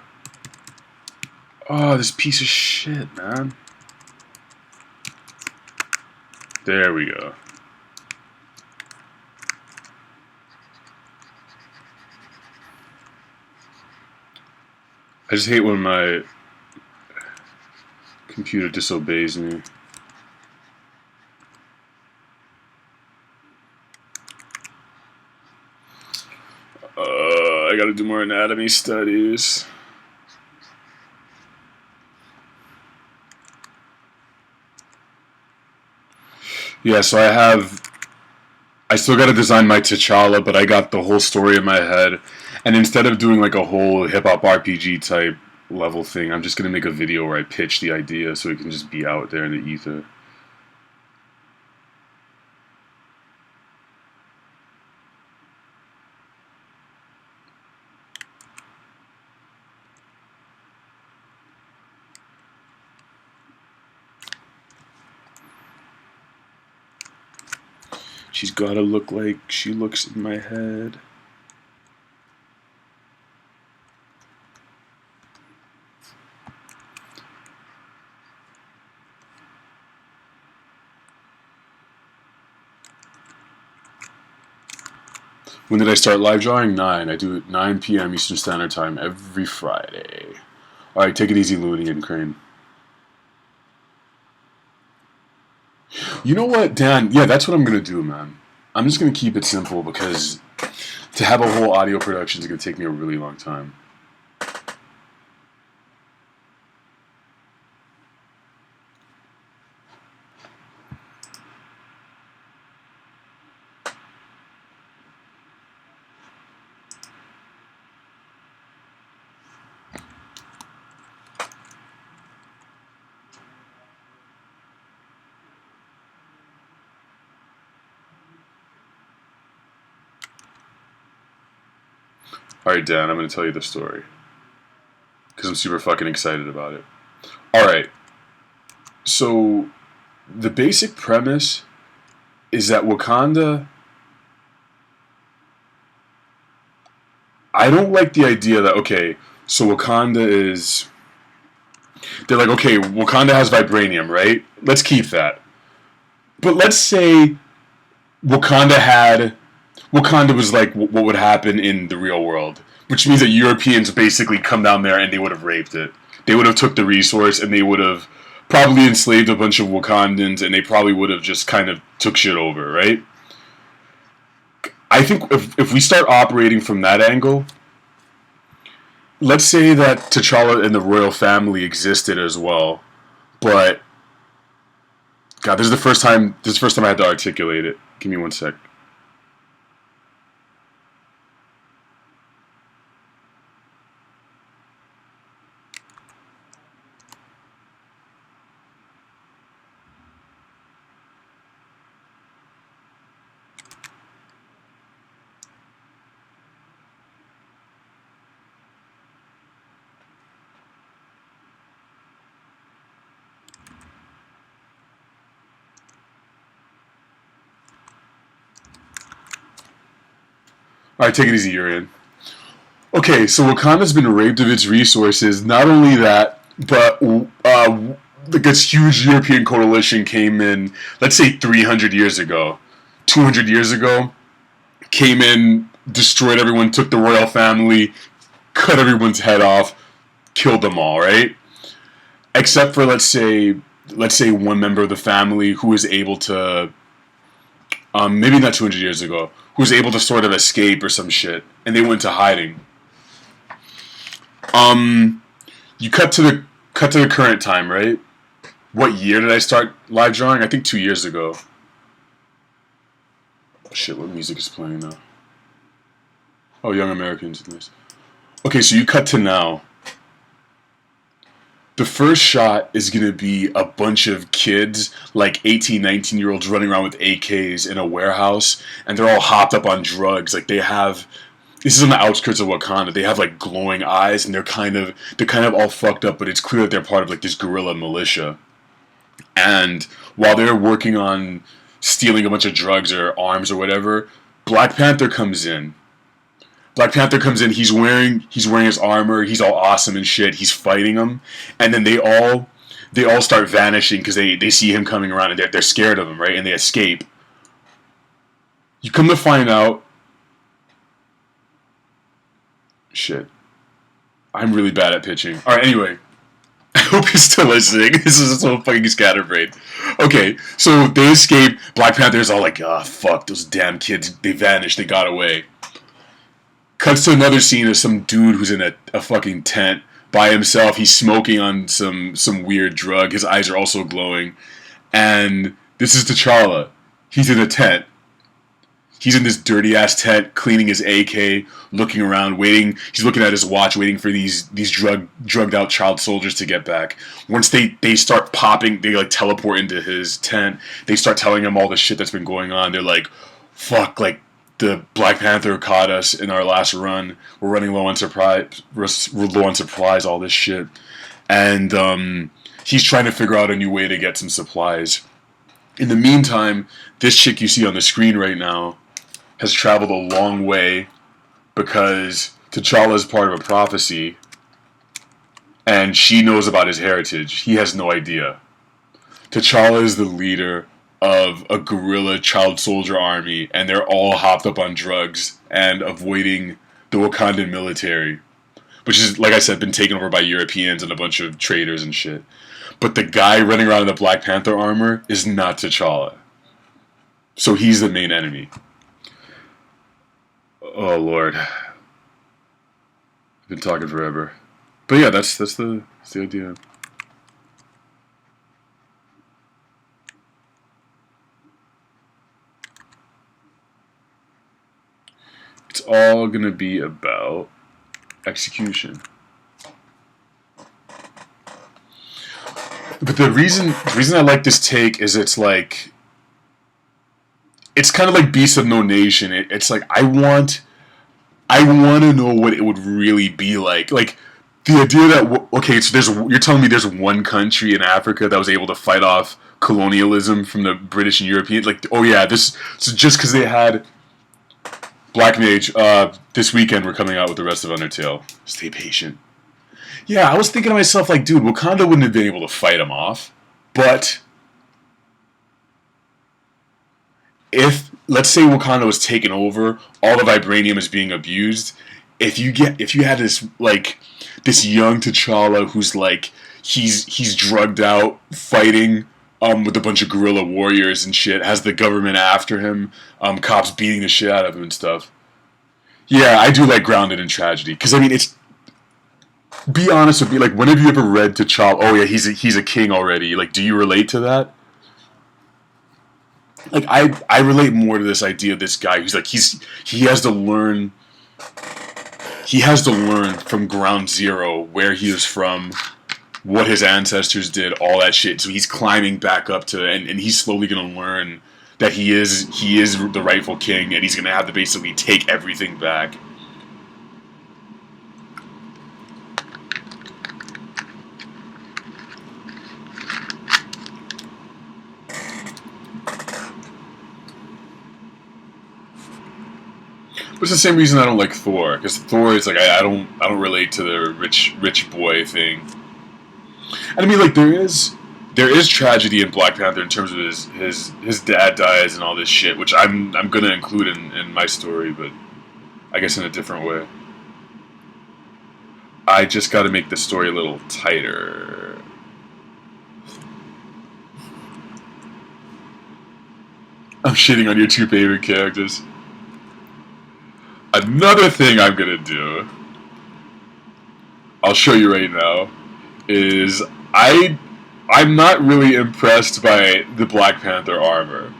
Oh, this piece of shit, man. There we go. I just hate when my computer disobeys me. I gotta do more anatomy studies. Yeah, so I still gotta design my T'Challa, but I got the whole story in my head. And instead of doing like a whole hip-hop RPG type level thing, I'm just gonna make a video where I pitch the idea so it can just be out there in the ether. She's gotta look like she looks in my head. When did I start live drawing? 9. I do it 9 p.m. Eastern Standard Time every Friday. Alright, take it easy, Looney and Crane. You know what, Dan? Yeah, that's what I'm going to do, man. I'm just going to keep it simple because to have a whole audio production is going to take me a really long time. Alright, Dan, I'm going to tell you the story. Because I'm super fucking excited about it. Alright. So, the basic premise is that Wakanda... I don't like the idea that, okay, so Wakanda is... They're like, okay, Wakanda has vibranium, right? Let's keep that. But let's say Wakanda was like what would happen in the real world, which means that Europeans basically come down there and they would have raped it. They would have took the resource and they would have probably enslaved a bunch of Wakandans and they probably would have just kind of took shit over, right? I think if we start operating from that angle, let's say that T'Challa and the royal family existed as well, but God, this is the first time I had to articulate it. Give me one sec. Alright, take it easy, Urian. Okay, so Wakanda's been raped of its resources. Not only that, but this huge European coalition came in, let's say 300 years ago, 200 years ago, came in, destroyed everyone, took the royal family, cut everyone's head off, killed them all, right? Except for, let's say one member of the family who was able to, maybe not 200 years ago, who was able to sort of escape or some shit, and they went to hiding. You cut to the current time, right? What year did I start live drawing? I think 2 years ago. Oh, shit, what music is playing now? Oh, Young Americans. Nice. Okay, so you cut to now. The first shot is going to be a bunch of kids, like 18, 19-year-olds running around with AKs in a warehouse, and they're all hopped up on drugs. Like, they have... This is on the outskirts of Wakanda. They have, like, glowing eyes, and they're kind of all fucked up, but it's clear that they're part of, like, this guerrilla militia. And while they're working on stealing a bunch of drugs or arms or whatever, Black Panther comes in. He's wearing his armor, he's all awesome and shit, he's fighting them, and then they all start vanishing because they see him coming around and they're scared of him, right? And they escape. You come to find out, shit, I'm really bad at pitching. Alright, anyway, I hope you're still listening. This is so fucking scatterbrained. Okay, so they escape, Black Panther's all like, ah, fuck, those damn kids, they vanished, they got away. Cuts to another scene of some dude who's in a fucking tent by himself. He's smoking on some weird drug. His eyes are also glowing. And this is T'Challa. He's in a tent. He's in this dirty-ass tent, cleaning his AK, looking around, waiting. He's looking at his watch, waiting for these drugged-out child soldiers to get back. Once they start popping, they, like, teleport into his tent. They start telling him all the shit that's been going on. They're like, fuck, like, the Black Panther caught us in our last run. We're running low on supplies, all this shit. And he's trying to figure out a new way to get some supplies. In the meantime, this chick you see on the screen right now has traveled a long way because T'Challa is part of a prophecy and she knows about his heritage. He has no idea. T'Challa is the leader of a guerrilla child soldier army, and they're all hopped up on drugs and avoiding the Wakandan military, which is, like I said, been taken over by Europeans and a bunch of traders and shit. But the guy running around in the Black Panther armor is not T'Challa. So he's the main enemy. Oh, Lord. I've been talking forever. But yeah, that's the idea. It's all gonna be about execution. But the reason I like this take is it's like, it's kind of like Beast of No Nation. It's like I want to know what it would really be like. Like the idea that, okay, so you're telling me there's one country in Africa that was able to fight off colonialism from the British and Europeans. Like, oh yeah, so just because they had Black Mage, this weekend we're coming out with the rest of Undertale. Stay patient. Yeah, I was thinking to myself, like, dude, Wakanda wouldn't have been able to fight him off. But if, let's say Wakanda was taken over, all the vibranium is being abused, if you had this, like, this young T'Challa who's, like, he's drugged out, fighting with a bunch of guerrilla warriors and shit, has the government after him, cops beating the shit out of him and stuff. Yeah, I do like grounded in tragedy, because I mean, it's, be honest with me, like, when have you ever read T'Challa? Oh yeah, he's a king already. Like, do you relate to that? Like, I relate more to this idea of this guy who's like, he has to learn from ground zero where he is from, what his ancestors did, all that shit. So he's climbing back up to, and he's slowly gonna learn that he is the rightful king, and he's gonna have to basically take everything back. But it's the same reason I don't like Thor, because Thor is like, I don't relate to the rich boy thing. And I mean, like, there is tragedy in Black Panther in terms of his dad dies and all this shit, which I'm gonna include in my story, but I guess in a different way. I just got to make the story a little tighter. I'm shitting on your two favorite characters. Another thing I'm gonna do I'll show you right now. Is I'm not really impressed by the Black Panther armor.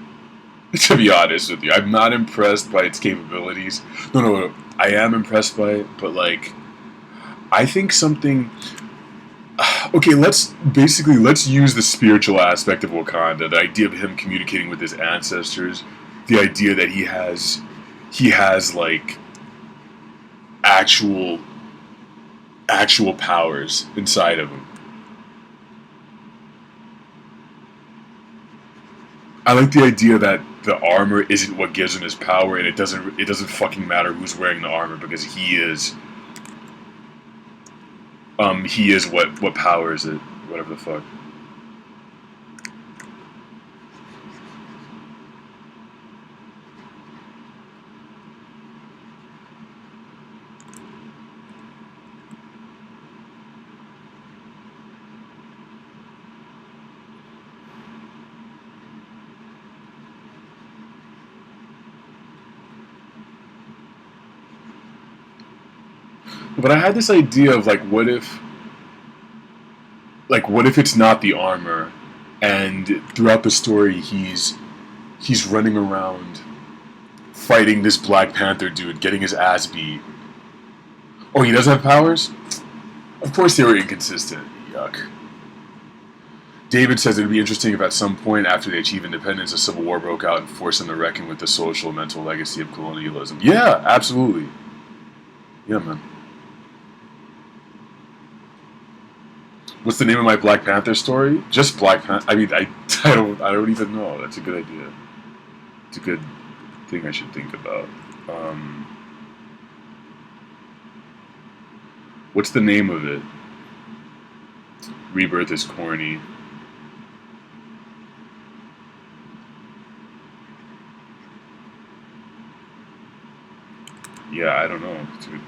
To be honest with you, I'm not impressed by its capabilities. No. I am impressed by it, but like, I think something. Okay, let's use the spiritual aspect of Wakanda, the idea of him communicating with his ancestors, the idea that he has like actual powers inside of him. I like the idea that the armor isn't what gives him his power, and it doesn't fucking matter who's wearing the armor because he is what powers it, whatever the fuck. But I had this idea of like, what if it's not the armor, and throughout the story he's running around fighting this Black Panther dude, getting his ass beat. Oh, he doesn't have powers? Of course they were inconsistent. Yuck. David says it would be interesting if at some point after they achieve independence, a civil war broke out and forced them to reckon with the social and mental legacy of colonialism. Yeah, absolutely. Yeah, man. What's the name of my Black Panther story? Just Black Panther. I mean, I don't even know. That's a good idea. It's a good thing I should think about. What's the name of it? Rebirth is corny. Yeah, I don't know. Dude.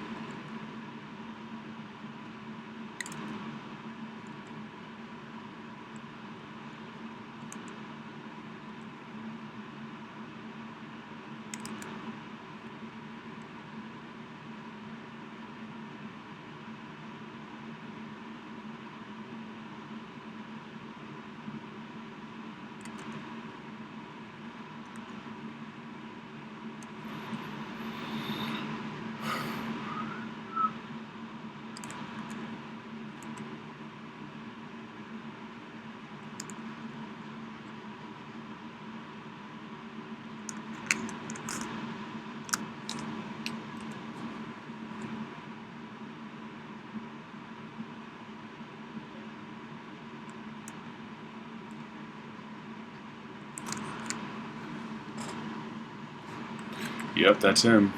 Yep, that's him.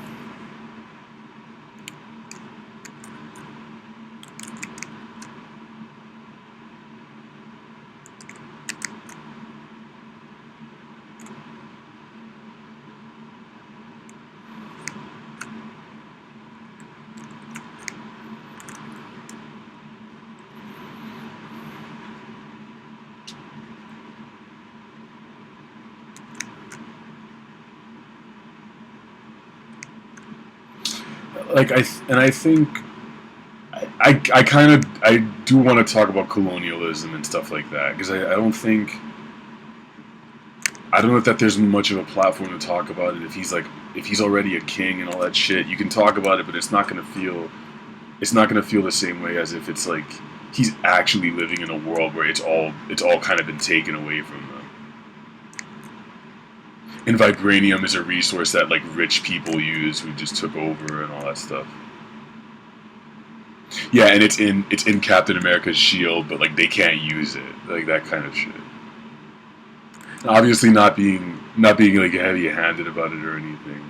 Like I think I do want to talk about colonialism and stuff like that because I don't know that there's much of a platform to talk about it. If he's already a king and all that shit, you can talk about it, but it's not gonna feel the same way as if it's like he's actually living in a world where it's all kind of been taken away from them. And vibranium is a resource that like rich people use who just took over and all that stuff. Yeah, and it's in Captain America's shield, but like they can't use it, like that kind of shit. Obviously, not being like heavy-handed about it or anything.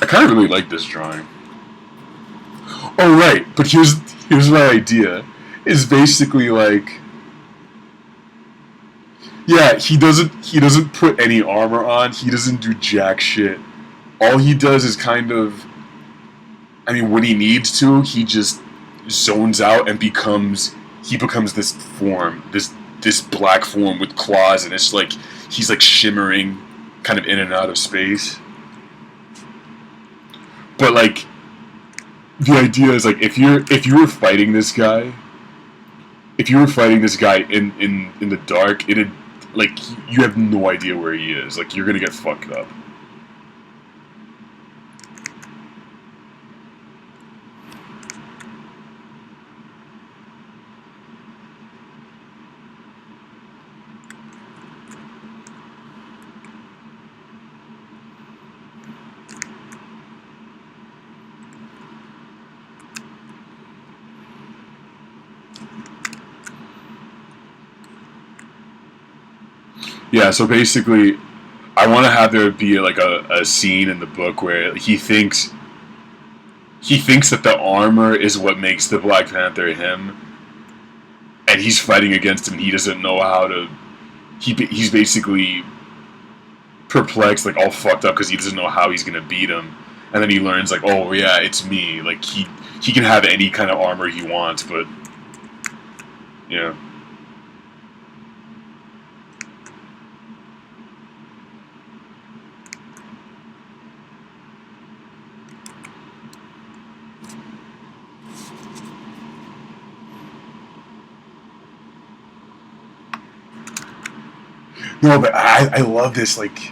I kind of really like this drawing. Oh right, but here's my idea. Is basically like, yeah, he doesn't put any armor on. He doesn't do jack shit. All he does is kind of, I mean, when he needs to, he just zones out and becomes this form, this black form with claws, and it's like he's like shimmering kind of in and out of space. But like the idea is like if you were fighting this guy in the dark, it'd like you have no idea where he is. Like you're gonna get fucked up. Yeah, so basically, I want to have there be like a scene in the book where he thinks that the armor is what makes the Black Panther him, and he's fighting against him. And he doesn't know how to. He's basically perplexed, like all fucked up because he doesn't know how he's gonna beat him. And then he learns like, oh yeah, it's me. Like he can have any kind of armor he wants, but yeah. No, but I love this. Like,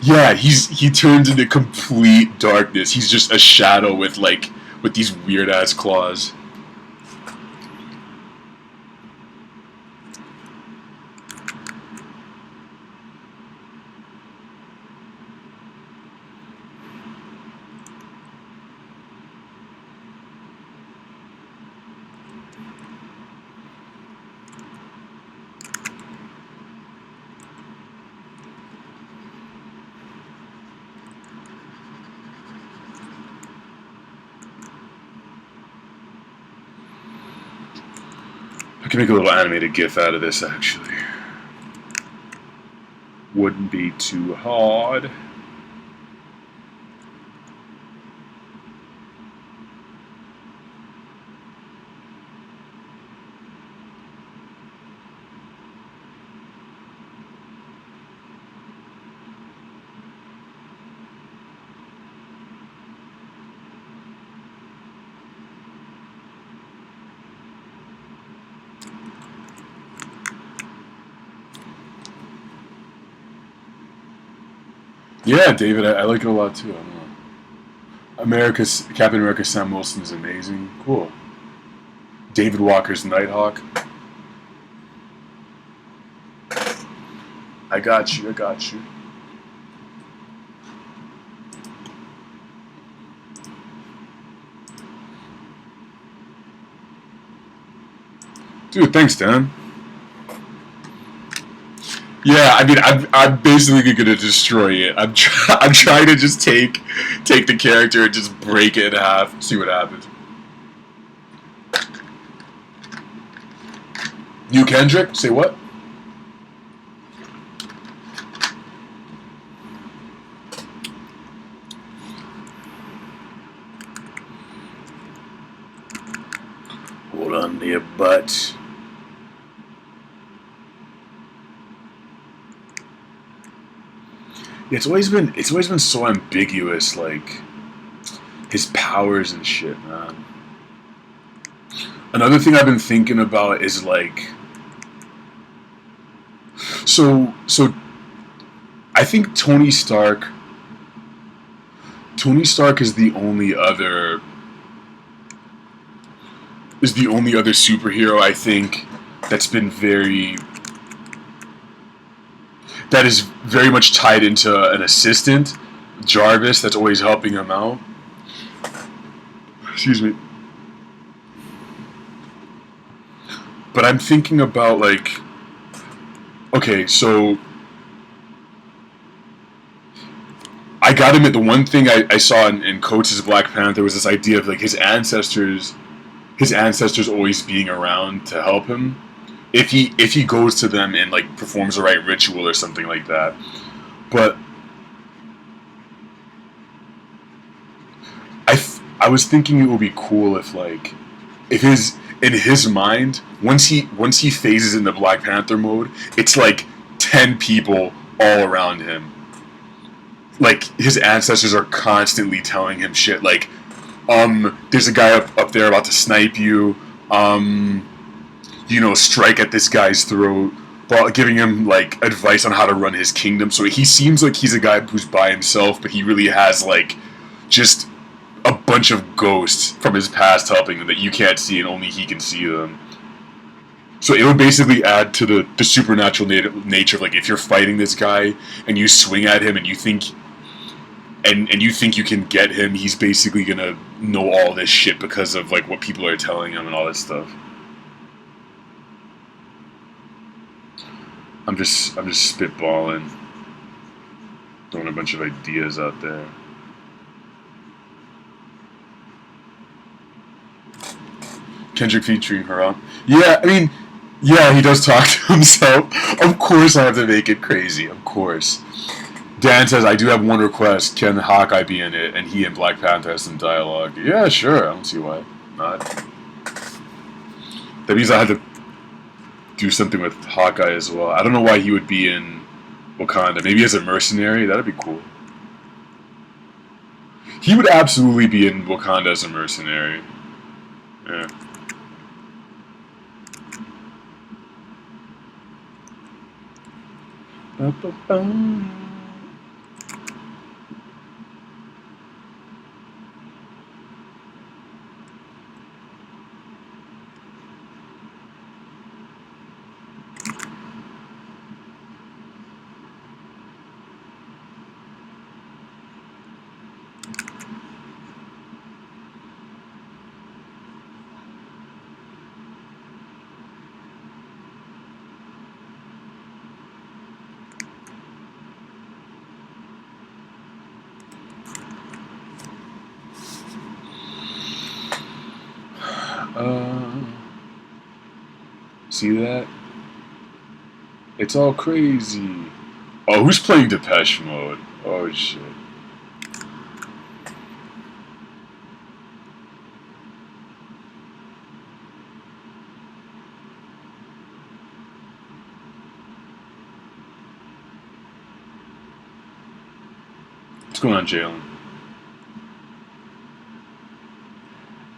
yeah, he turns into complete darkness. He's just a shadow with these weird ass claws. I can make a little animated GIF out of this, actually. Wouldn't be too hard. Yeah, David, I like it a lot too. I don't know. Captain America Sam Wilson is amazing. Cool. David Walker's Nighthawk. I got you. Dude, thanks, Dan. Yeah, I mean, I'm basically gonna destroy it. I'm trying to just take the character and just break it in half, see what happens. You Kendrick? Say what? Hold on to your butt. Yeah, it's always been so ambiguous, like his powers and shit, man. Another thing I've been thinking about is like, so I think Tony Stark is the only other superhero I think that is very much tied into an assistant, Jarvis, that's always helping him out. Excuse me. But I'm thinking about like, okay, so I gotta admit, the one thing I saw in Coates' Black Panther was this idea of like his ancestors always being around to help him if he goes to them and like performs the right ritual or something like that. But I was thinking it would be cool if like if in his mind, once he phases into Black Panther mode, it's like 10 people all around him. Like his ancestors are constantly telling him shit like, there's a guy up there about to snipe you, strike at this guy's throat, while giving him like advice on how to run his kingdom. So he seems like he's a guy who's by himself, but he really has like just a bunch of ghosts from his past helping him that you can't see and only he can see them. So it would basically add to the supernatural nature of like if you're fighting this guy and you swing at him and you think and you think you can get him, he's basically gonna know all this shit because of like what people are telling him and all this stuff. I'm just spitballing, throwing a bunch of ideas out there. Kendrick featuring her. Yeah, I mean, yeah, he does talk to himself. Of course I have to make it crazy. Of course. Dan says, I do have one request. Can Hawkeye be in it? And he and Black Panther has some dialogue. Yeah, sure. I don't see why not. That means I had to do something with Hawkeye as well. I don't know why he would be in Wakanda. Maybe as a mercenary? That'd be cool. He would absolutely be in Wakanda as a mercenary. Yeah. See that? It's all crazy. Oh, who's playing Depeche Mode? Oh shit. What's going on, Jalen?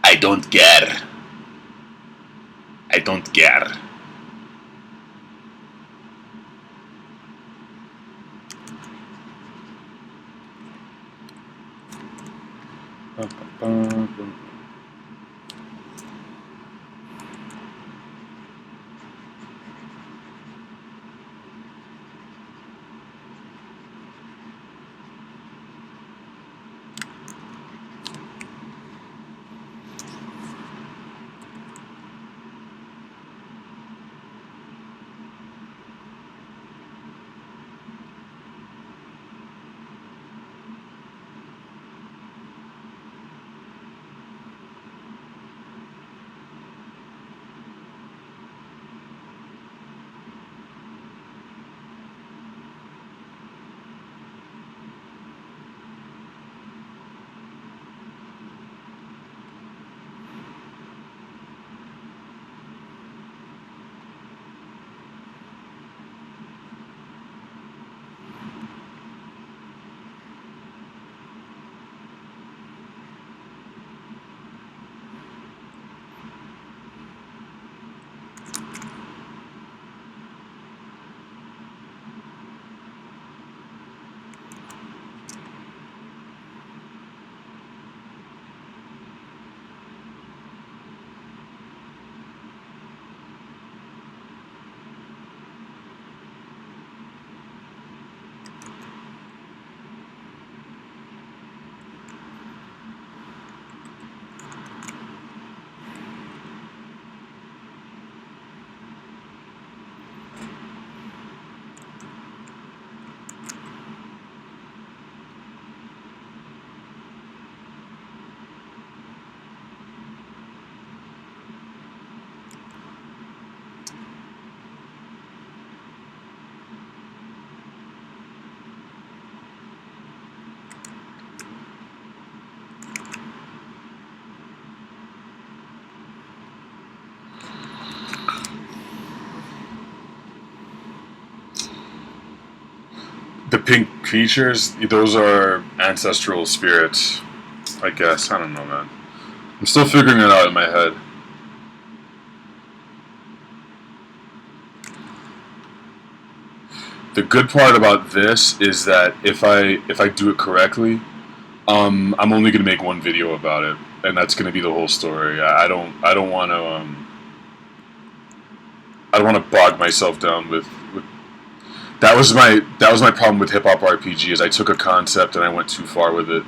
I don't care. I don't care. pink creatures, those are ancestral spirits, I guess. I don't know, man. I'm still figuring it out in my head. The good part about this is that if I do it correctly, I'm only gonna make one video about it, and that's gonna be the whole story. I don't want to I don't want to bog myself down with that was my problem with hip hop RPG is I took a concept and I went too far with it.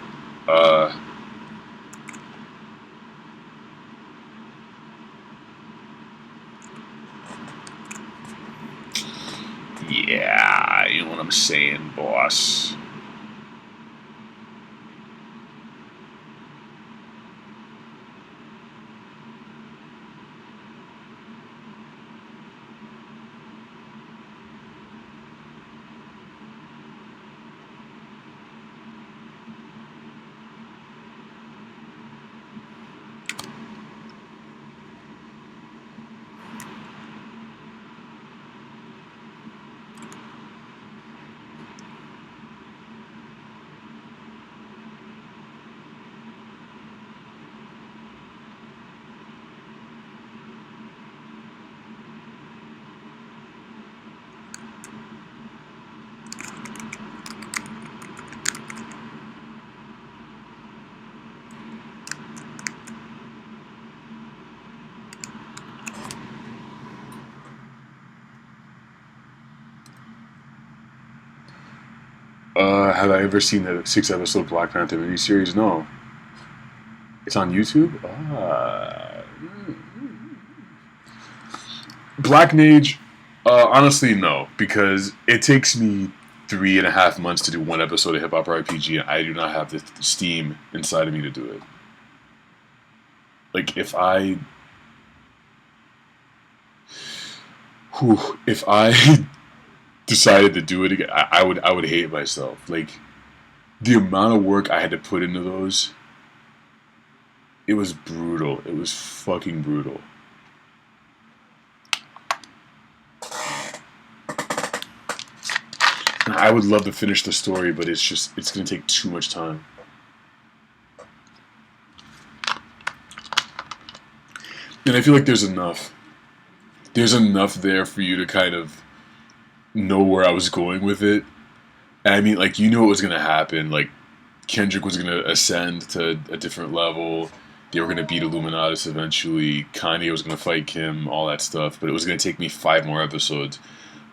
Yeah, you know what I'm saying, boss. Have I ever seen the 6-episode Black Panther miniseries? No. It's on YouTube? Black Mage, honestly, no. Because it takes me 3.5 months to do one episode of Hip Hop RPG, and I do not have the steam inside of me to do it. Like, if I decided to do it again, I would hate myself. Like, the amount of work I had to put into those, it was brutal. It was fucking brutal. I would love to finish the story, but it's going to take too much time. And I feel like there's enough. There's enough there for you to kind of know where I was going with it. And I mean, like, you knew what was going to happen. Like, Kendrick was going to ascend to a different level. They were going to beat Illuminatus eventually. Kanye was going to fight Kim, all that stuff. But it was going to take me 5 more episodes,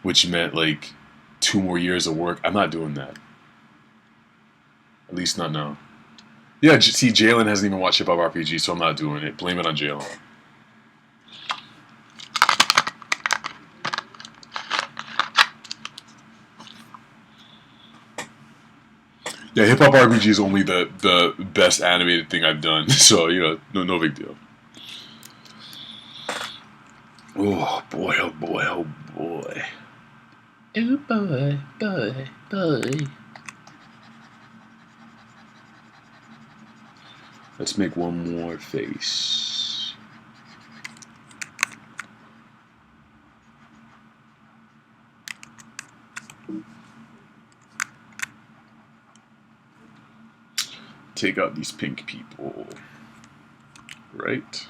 which meant, like, 2 more years of work. I'm not doing that. At least not now. Yeah, see, Jalen hasn't even watched Hip Hop RPG, so I'm not doing it. Blame it on Jalen. Yeah, Hip Hop RPG is only the best animated thing I've done, so, you know, no big deal. Oh boy, oh boy, oh boy. Oh boy, boy, boy. Let's make one more face. Take out these pink people. Right?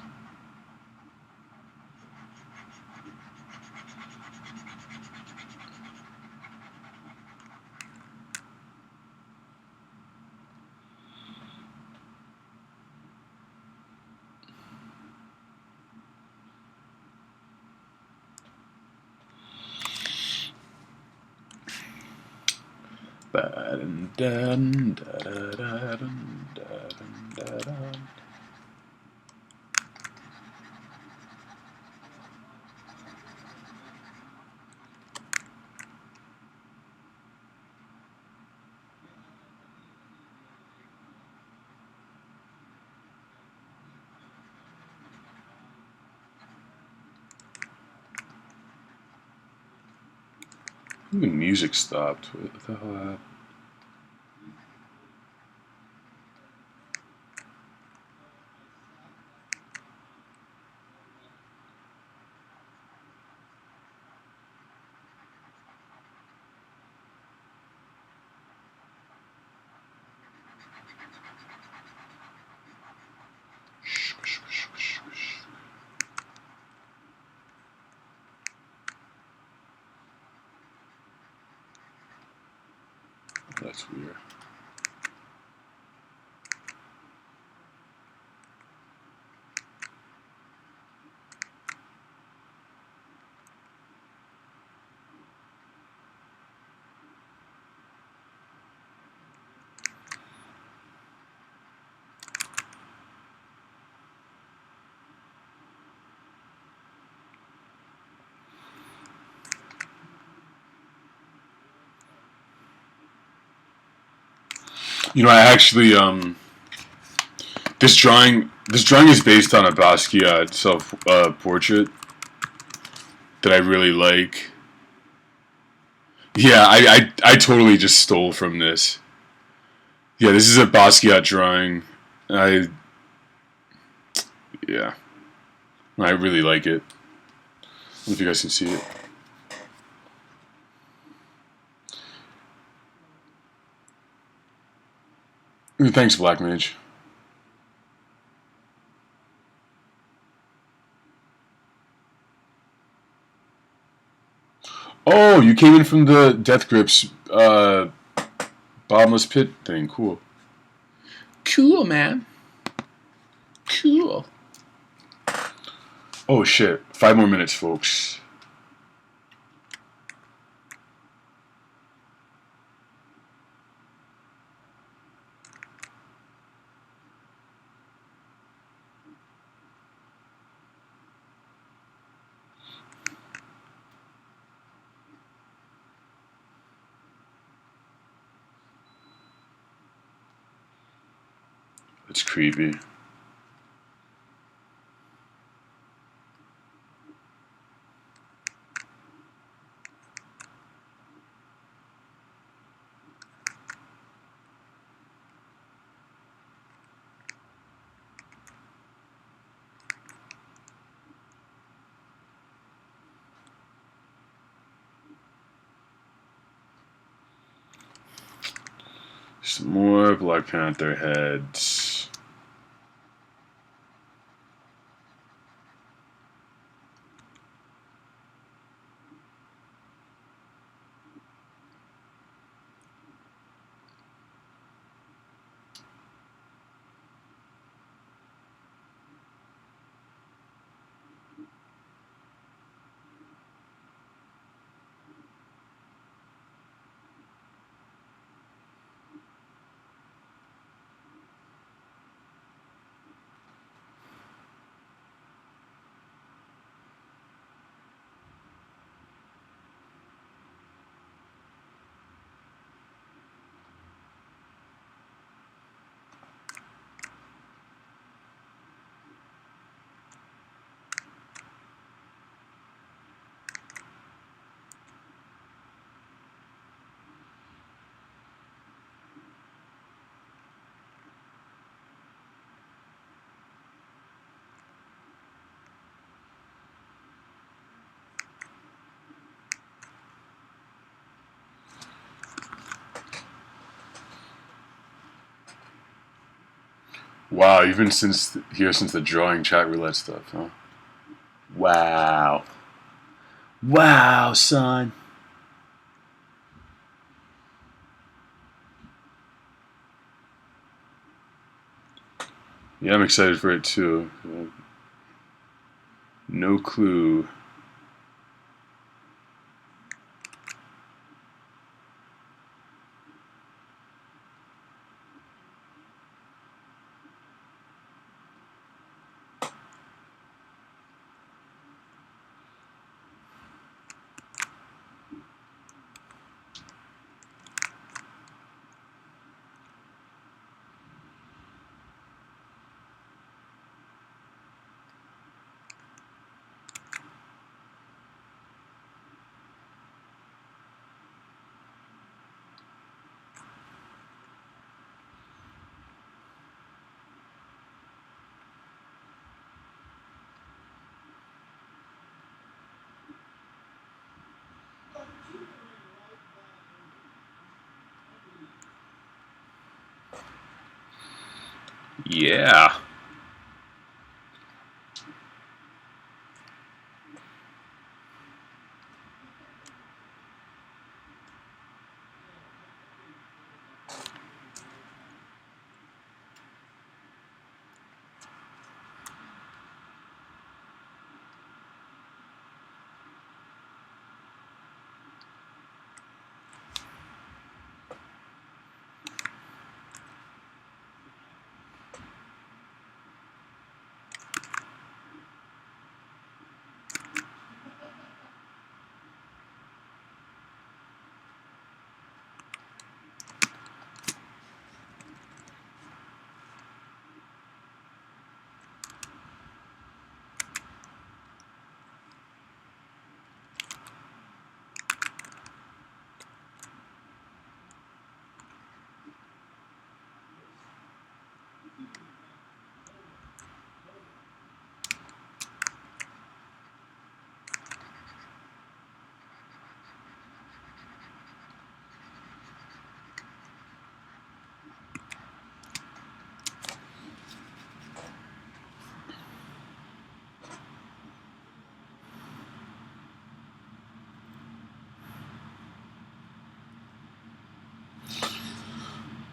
The music stopped. What the hell happened? That's weird. You know, I actually this drawing is based on a Basquiat self portrait that I really like. Yeah, I totally just stole from this. Yeah, this is a Basquiat drawing. I yeah, I really like it. I don't know if you guys can see it. Thanks, Black Mage. Oh, you came in from the Death Grips bottomless pit thing. Cool. Cool, man. Cool. Oh shit! 5 more minutes, folks. It's creepy. Some more Black Panther heads. Wow, you've been here since the drawing chat roulette stuff, huh? Wow. Wow, son. Yeah, I'm excited for it too. No clue. Yeah.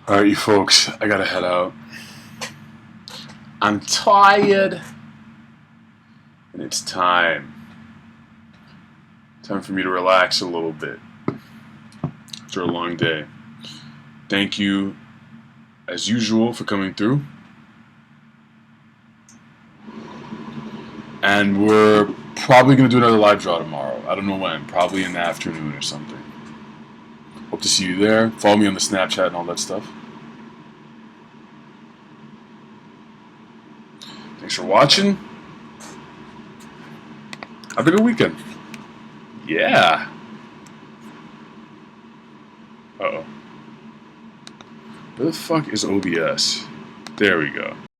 Alright, you folks, I gotta head out. I'm tired. And it's time. Time for me to relax a little bit after a long day. Thank you, as usual, for coming through. And we're probably going to do another live draw tomorrow. I don't know when. Probably in the afternoon or something. Hope to see you there. Follow me on the Snapchat and all that stuff. Thanks for watching. Have a good weekend. Yeah. Uh-oh. Where the fuck is OBS? There we go.